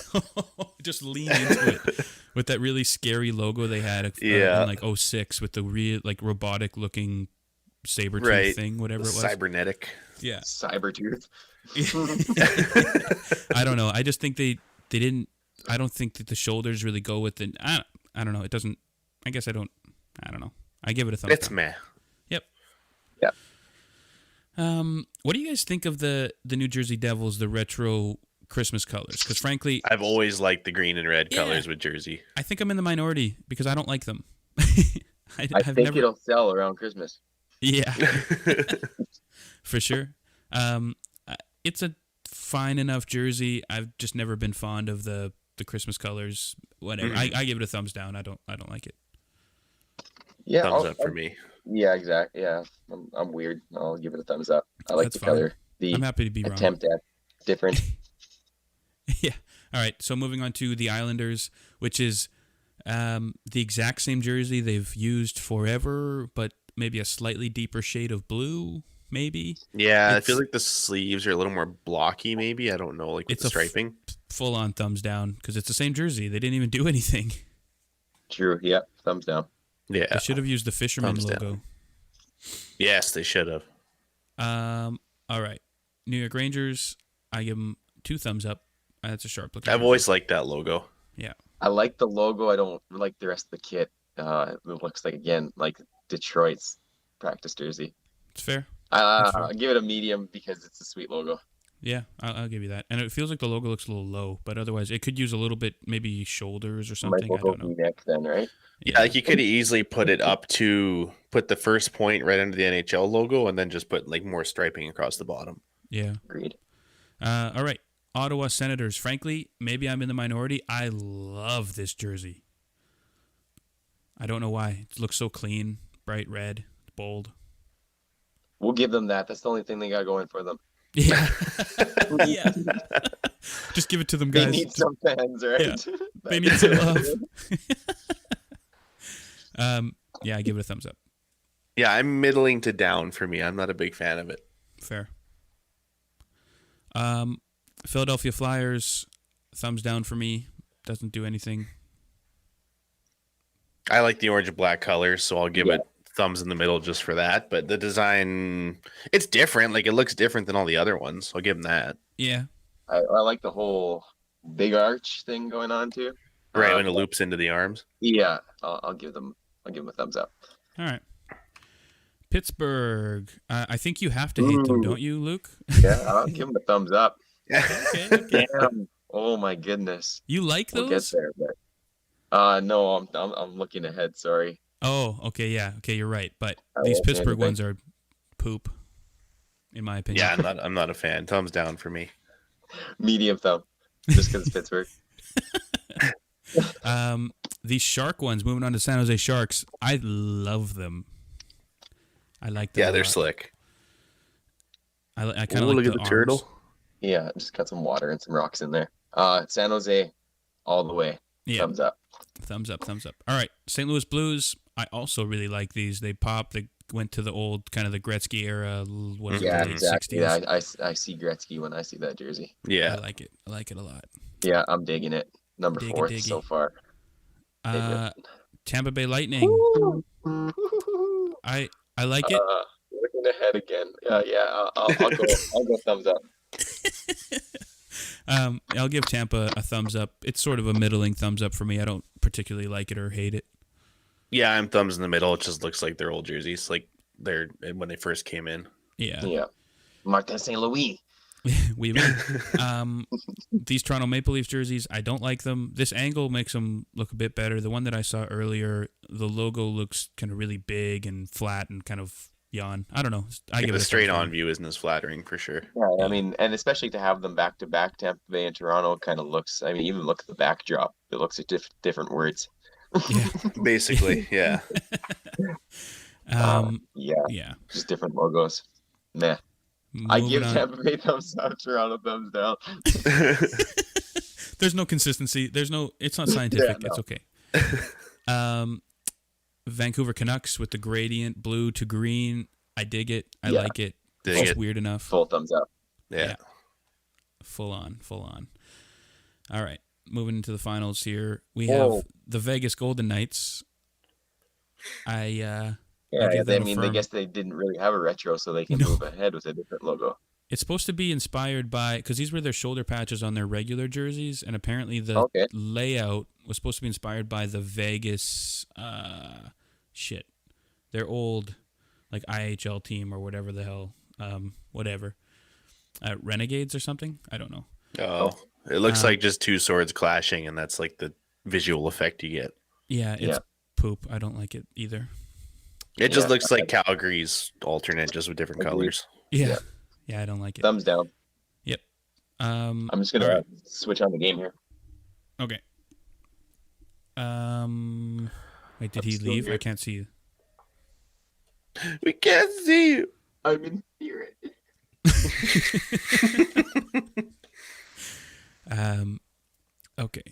Just lean into it with that really scary logo they had in like 06 with the real like robotic looking saber tooth thing, whatever it was. Cybernetic. Yeah. Cybertooth. I don't know. I just think they didn't. I don't think that the shoulders really go with it. I don't know. It doesn't. I guess I don't. I don't know. I give it a thumbs It's down. meh. Yep. Yeah. What do you guys think of the New Jersey Devils, the retro Christmas colors? Because frankly, I've always liked the green and red colors with jersey. I think I'm in the minority because I don't like them. I think it'll sell around Christmas. Yeah, for sure. It's a fine enough jersey. I've just never been fond of the Christmas colors. Whatever. I give it a thumbs down. I don't like it. Yeah, Thumbs up for me. Yeah, exactly. Yeah, I'm weird. I'll give it a thumbs up. I like That's the fine. color. I'm happy to be wrong. Attempt at different. Yeah. All right. So moving on to the Islanders, which is the exact same jersey they've used forever, but maybe a slightly deeper shade of blue. Maybe. Yeah, I feel like the sleeves are a little more blocky. Maybe, I don't know. Like with the striping. Full on thumbs down because it's the same jersey. They didn't even do anything. True. Yeah, thumbs down. Yeah, They should have used the fisherman Thumbs logo. down. Yes, they should have. All right. New York Rangers, I give them 2 thumbs up. That's a sharp looking. I've always liked that logo. Yeah. I like the logo. I don't like the rest of the kit. It looks like Detroit's practice jersey. It's fair. I'll give it a medium because it's a sweet logo. Yeah, I'll give you that. And it feels like the logo looks a little low, but otherwise it could use a little bit, maybe shoulders or something. I don't know. Neck then, right? Yeah, like you could easily put the first point right under the NHL logo and then just put like more striping across the bottom. Yeah. Agreed. All right. Ottawa Senators. Frankly, maybe I'm in the minority. I love this jersey. I don't know why. It looks so clean, bright red, bold. We'll give them that. That's the only thing they got going for them. Yeah. Yeah. Just give it to them, guys. They need some fans, right? Yeah. They need some love. Yeah, I give it a thumbs up. Yeah, I'm middling to down for me. I'm not a big fan of it. Fair. Philadelphia Flyers, thumbs down for me. Doesn't do anything. I like the orange and black colors, so I'll give it thumbs in the middle just for that. But the design, it's different. Like, it looks different than all the other ones. I'll give them that. Yeah. I like the whole big arch thing going on too. Right, when it loops into the arms. Yeah, I'll give them a thumbs up. All right. Pittsburgh. I think you have to hate them, don't you, Luke? Yeah, I'll give them a thumbs up. Okay. Damn. Oh my goodness. You like We'll those? get there, but no, I'm looking ahead. Sorry. Oh, okay, yeah, okay, you're right. But I these won't say Pittsburgh anything. ones are poop, in my opinion. Yeah, I'm not a fan. Thumbs down for me. Medium thumb, just because it's Pittsburgh. These shark ones, moving on to San Jose Sharks, I love them. I like them. Yeah, a they're lot. slick. I kind of Ooh, like look the at the arms. turtle. Yeah, just got some water and some rocks in there. San Jose, all the way. Yeah. Thumbs up. Thumbs up, thumbs up. All right, St. Louis Blues. I also really like these. They pop. They went to the old kind of the Gretzky era, whatever, Yeah, late exactly. 60s. Yeah, I see Gretzky when I see that jersey. Yeah. I like it. I like it a lot. Yeah, I'm digging it. Number Diggy, 4 diggy. so far. Tampa Bay Lightning. I like it. Looking ahead again. I'll go thumbs up. I'll give Tampa a thumbs up. It's sort of a middling thumbs up for me. I don't particularly like it or hate it. Yeah, I'm thumbs in the middle. It just looks like their old jerseys, like they're when they first came in. Yeah. Yeah. Martin St. Louis. We these Toronto Maple Leafs jerseys, I don't like them. This angle makes them look a bit better. The one that I saw earlier, the logo looks kind of really big and flat and kind of yawn. I don't know. I give it The a straight thumbs on down. view isn't as flattering for sure. Yeah, I mean, and especially to have them back to back, Tampa Bay and Toronto kind of looks. I mean, even look at the backdrop; it looks at different words. Yeah. Basically, yeah. Yeah. Just different logos. Meh. I Moving give on. Tampa Bay thumbs up, Toronto thumbs down. There's no consistency. It's not scientific. Yeah, no. It's okay. Vancouver Canucks with the gradient blue to green. I dig it. I Yeah. like it. Dig It's just it. weird enough. Full thumbs up. Yeah. Full on. All right. Moving into the finals here. We Whoa. have the Vegas Golden Knights. I'll Yeah, give them a I firm- guess they didn't really have a retro, so they can No. move ahead with a different logo. It's supposed to be inspired by, because these were their shoulder patches on their regular jerseys, and apparently the Okay. layout was supposed to be inspired by the Vegas, their old, like IHL team or whatever the hell, Renegades or something. I don't know. Oh, it looks like just two swords clashing, and that's like the visual effect you get. Yeah, it's Yeah. poop. I don't like it either. It just Yeah. looks like Calgary's alternate, just with different Agreed. colors. Yeah, I don't like it. Thumbs down. Yep. I'm just gonna Alright. switch on the game here. Okay. Wait, did he I'm still leave? here. I can't see you. We can't see you. I'm in here. Okay.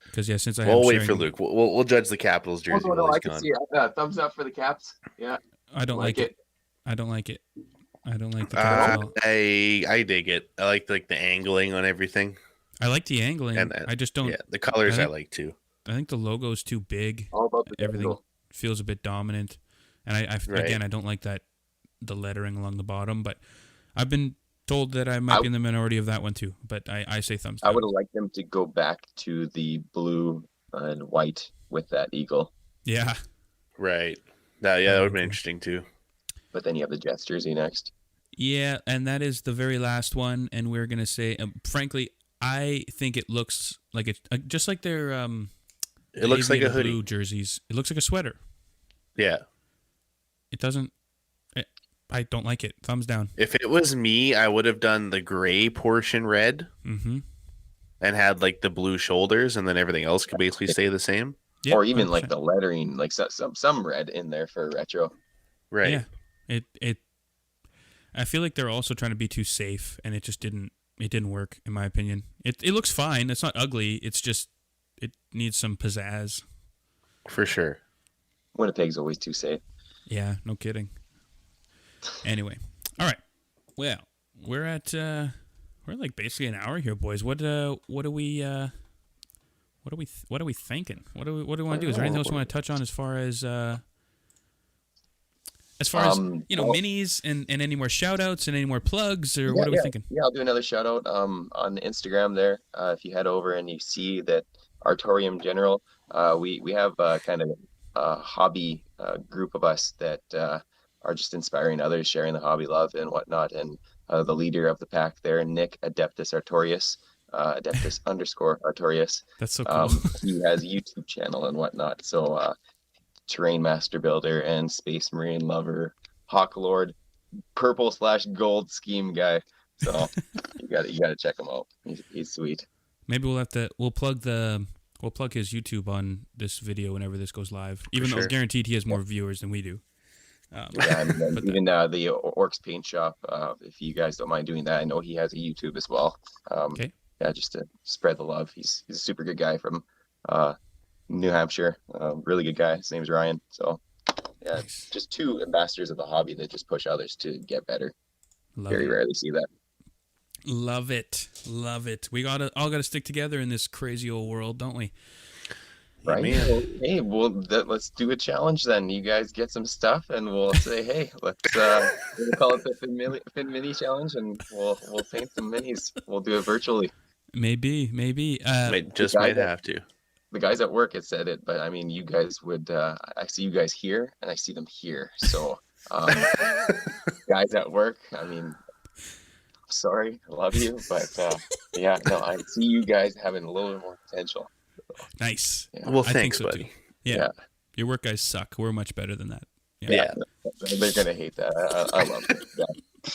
Because since I We'll am wait sharing, for Luke. We'll judge the Capitals jersey while I he's can gone. see it. Thumbs up for the Caps. Yeah, I don't like it. I don't like it. I don't like the Caps at all. I dig it. I like the angling on everything. I like the angling. And I just don't. Yeah, the colors I I think- like too. I think the logo is too big. All about the Everything angle. feels a bit dominant, and Right. again I don't like the lettering along the bottom. But I've been told that I might be in the minority of that one too. But I say thumbs I down. would have liked them to go back to the blue and white with that eagle, Yeah. Right. That would have been cool. interesting too. but then you have the Jets jersey next. Yeah, and that is the very last one, and we're gonna say, frankly, I think it looks like it, just like their It looks like a aviator hoodie. blue jerseys. It looks like a sweater. Yeah. It doesn't. I don't like it. Thumbs down. If it was me, I would have done the gray portion red Mm-hmm. and had like the blue shoulders, and then everything else could basically stay the same. Yep, Or even like 100%. the lettering, like some red in there for retro. Right. Yeah. It. I feel like they're also trying to be too safe, and it just didn't. It didn't work, in my opinion. It looks fine. It's not ugly. It's just it needs some pizzazz. For sure. Winnipeg's always too safe. Yeah, no kidding. Anyway, all right. Well, we're like basically an hour here, boys. What are we thinking? What do we want to do? Is there anything else you want to touch on as far as minis and any more shout outs and any more plugs, or what are we thinking? Yeah, I'll do another shout out on Instagram there. If you head over and you see that Artorium General, we have kind of a hobby group of us that are just inspiring others, sharing the hobby love and whatnot. And the leader of the pack there, Nick Adeptus Artorius, Adeptus / Artorius. That's so cool. He has a YouTube channel and whatnot. So terrain master builder and space marine lover, hawk lord, purple / gold scheme guy. So you got to check him out. He's sweet. Maybe we'll plug the We'll plug his YouTube on this video whenever this goes live. Even though sure. guaranteed he has more viewers than we do. Yeah, and then even the Orcs Paint Shop, if you guys don't mind doing that, I know he has a YouTube as well. Okay. Yeah, just to spread the love. He's a super good guy from New Hampshire. Really good guy. His name's Ryan. So yeah, Nice. just two ambassadors of the hobby that just push others to get better. Very rarely see that. Love it. We all gotta stick together in this crazy old world, don't we? Right. Man. Well, hey, let's do a challenge then. You guys get some stuff, and we'll say, hey, let's we'll call it the Phin.Mini challenge, and we'll paint some minis. We'll do it virtually. Maybe. Might have to. The guys at work had said it, but I mean, you guys would. I see you guys here, and I see them here. So, guys at work, I mean, sorry, I love you, but yeah, no, I see you guys having a little bit more potential. Nice. Yeah. Well, I think thanks, so buddy. too. Yeah. Your work guys suck. We're much better than that. Yeah. They're gonna hate that. I love it. Yeah.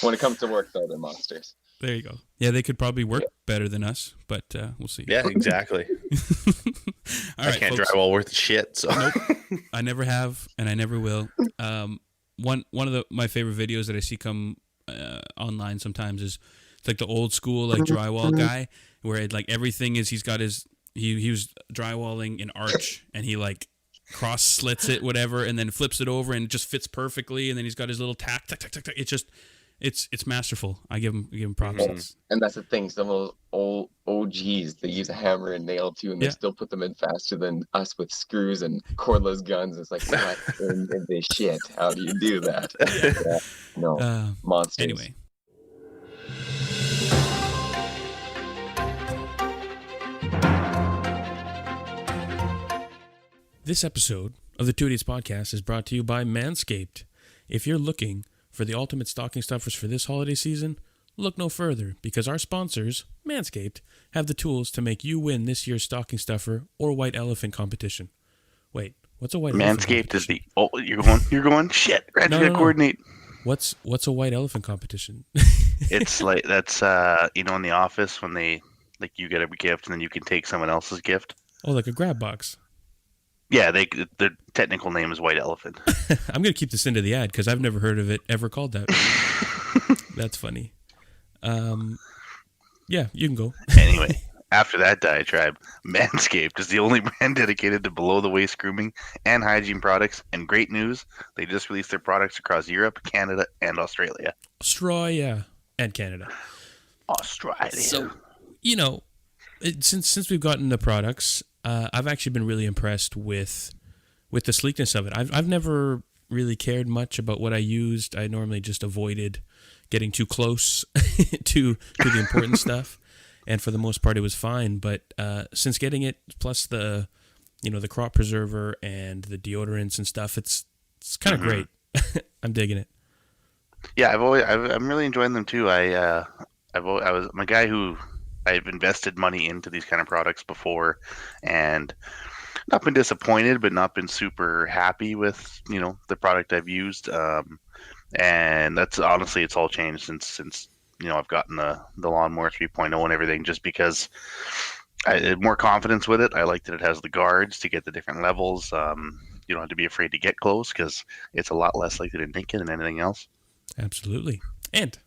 When it comes to work, though, they're monsters. There you go. Yeah, they could probably work better than us, but we'll see. Yeah, exactly. All right, I can't folks. drywall worth shit. So Nope. I never have, and I never will. One of my favorite videos that I see come online sometimes is it's like the old school like drywall guy where it, like everything is he's got his he was drywalling an arch and he like cross slits it whatever and then flips it over and it just fits perfectly and then he's got his little tack. It's just it's masterful. I give him props. And that's the thing. Some of those old OGs, they use a hammer and nail too, and they still put them in faster than us with screws and cordless guns. It's like, what in this shit? How do you do that? Yeah. No, monsters. Anyway. This episode of the Two Idiots Podcast is brought to you by Manscaped. If you're looking for the ultimate stocking stuffers for this holiday season, look no further because our sponsors, Manscaped, have the tools to make you win this year's stocking stuffer or white elephant competition. Wait, what's a white elephant Manscaped is competition? you're going shit. Right, No, you gotta coordinate. What's a white elephant competition? It's like that's in the office when they like you get a gift and then you can take someone else's gift. Oh, like a grab box. Yeah, the technical name is white elephant. I'm going to keep this into the ad because I've never heard of it ever called that. That's funny. Yeah, you can go. Anyway, after that diatribe, Manscaped is the only brand dedicated to below-the-waist grooming and hygiene products. And great news, they just released their products across Europe, Canada, and Australia. Australia and Canada. Australia. So, since we've gotten the products, I've actually been really impressed with the sleekness of it. I've never really cared much about what I used. I normally just avoided getting too close to the important stuff, and for the most part, it was fine. But since getting it, plus the crop preserver and the deodorants and stuff, it's kind of great. I'm digging it. Yeah, I'm really enjoying them too. I'm a guy who I've invested money into these kind of products before, and not been disappointed, but not been super happy with the product I've used. And that's honestly, it's all changed since I've gotten the lawnmower 3.0 and everything, just because I had more confidence with it. I like that it has the guards to get the different levels. You don't have to be afraid to get close because it's a lot less likely to nick it than anything else. Absolutely. And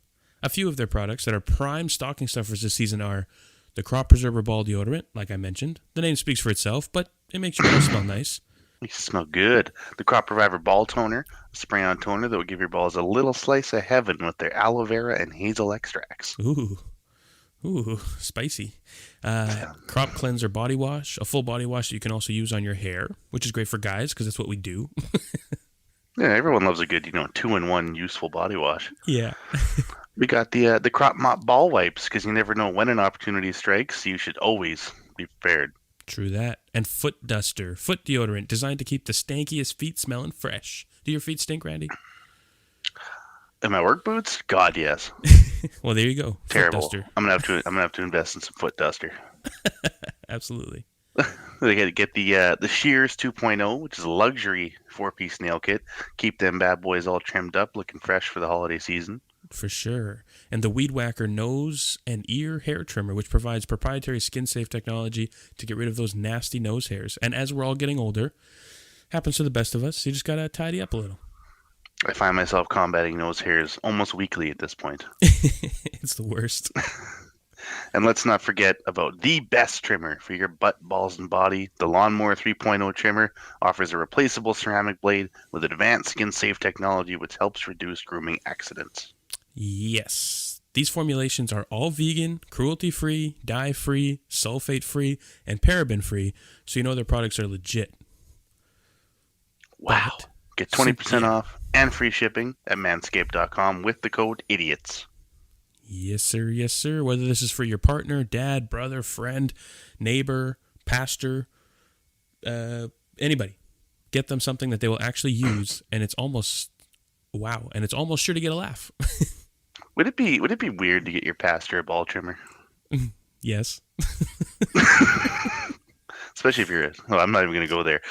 a few of their products that are prime stocking stuffers this season are the Crop Preserver Ball Deodorant, like I mentioned. The name speaks for itself, but it makes your balls smell nice. You smell good. The Crop Reviver Ball Toner, a spray-on toner that will give your balls a little slice of heaven with their aloe vera and hazel extracts. Ooh, spicy. Crop Cleanser Body Wash, a full body wash that you can also use on your hair, which is great for guys because that's what we do. Yeah, everyone loves a good, 2-in-1 useful body wash. Yeah. We got the Crop Mop Ball Wipes because you never know when an opportunity strikes. So you should always be prepared. True that. And Foot Duster, foot deodorant designed to keep the stankiest feet smelling fresh. Do your feet stink, Randy? And my work boots? God, yes. Well, there you go. Terrible. Foot Duster. I'm gonna have to invest in some Foot Duster. Absolutely. They got to get the Shears 2.0, which is a luxury 4-piece nail kit. Keep them bad boys all trimmed up, looking fresh for the holiday season. For sure. And the Weed Whacker nose and ear hair trimmer, which provides proprietary skin-safe technology to get rid of those nasty nose hairs. And as we're all getting older, happens to the best of us, you just got to tidy up a little. I find myself combating nose hairs almost weekly at this point. It's the worst. And let's not forget about the best trimmer for your butt, balls, and body. The Lawnmower 3.0 trimmer offers a replaceable ceramic blade with advanced skin-safe technology which helps reduce grooming accidents. Yes. These formulations are all vegan, cruelty-free, dye-free, sulfate-free, and paraben-free, so you know their products are legit. Wow. But Get 20% off and free shipping at manscaped.com with the code IDIOTS. Yes, sir. Yes, sir. Whether this is for your partner, dad, brother, friend, neighbor, pastor, anybody, get them something that they will actually use, and it's almost wow, and it's almost sure to get a laugh. Would it be weird to get your pastor a ball trimmer? Yes. Especially if you're I'm not even going to go there.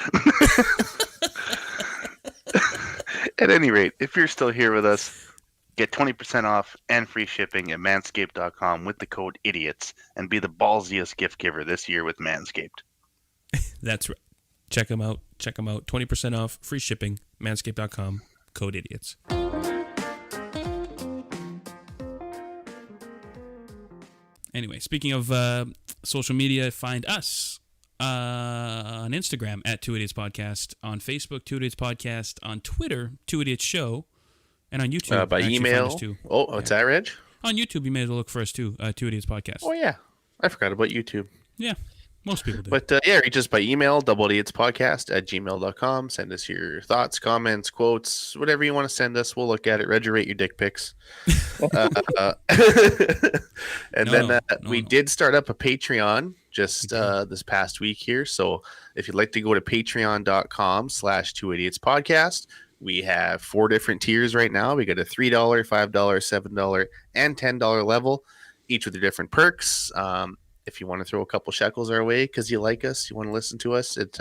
At any rate, if you're still here with us, get 20% off and free shipping at manscaped.com with the code IDIOTS and be the ballsiest gift giver this year with Manscaped. That's right. Check them out. 20% off, free shipping, manscaped.com, code IDIOTS. Anyway, speaking of social media, find us on Instagram at 2 Idiots Podcast, on Facebook, 2 Idiots Podcast, on Twitter, 2 Idiots Show, and on YouTube. By email. What's that, Reg? On YouTube, you may as well look for us too, 2 Idiots Podcast. Oh, yeah. I forgot about YouTube. Yeah, most people do. But reach us by email, doubleidiotspodcast@gmail.com. Send us your thoughts, comments, quotes, whatever you want to send us. We'll look at it. Rate your dick pics. We did start up a Patreon just this past week here. So if you'd like to go to patreon.com/2idiotspodcast, we have 4 different tiers right now. We got a $3, $5, $7, and $10 level, each with their different perks. If you want to throw a couple shekels our way because you like us, you want to listen to us, it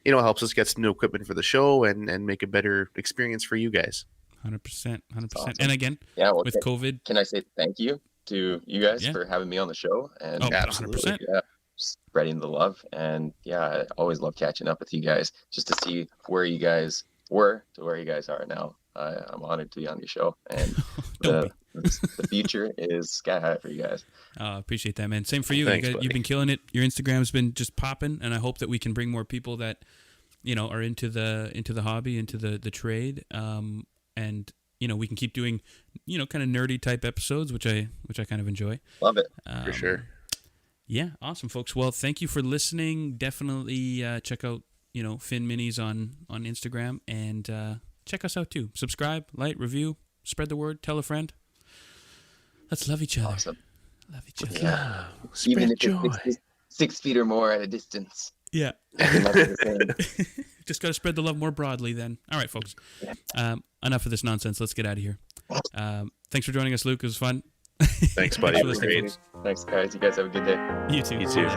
helps us get some new equipment for the show and make a better experience for you guys. 100%. Awesome. And again, with COVID. Can I say thank you to you guys for having me on the show? And 100%. Yeah, spreading the love. And yeah, I always love catching up with you guys just to see where you guys were to where you guys are now. I'm honored to be on your show, and the future is sky high for you guys. Appreciate that, man. Same for you. Thanks, you've been killing it. Your Instagram's been just popping, and I hope that we can bring more people that are into the hobby, into the trade, and we can keep doing kind of nerdy type episodes, which I kind of enjoy. Love it. For sure. Yeah, awesome, folks. Well, thank you for listening. Definitely check out Phin.Minis on Instagram, and check us out too. Subscribe, like, review, spread the word, tell a friend. Let's love each other. Awesome. Love each other. Yeah. Spread Even if joy. it's 6 feet or more at a distance. Yeah. The Just got to spread the love more broadly then. All right, folks. Enough of this nonsense. Let's get out of here. Thanks for joining us, Luke. It was fun. Thanks, buddy. It was great. Thanks, guys. You guys have a good day. You too. You too.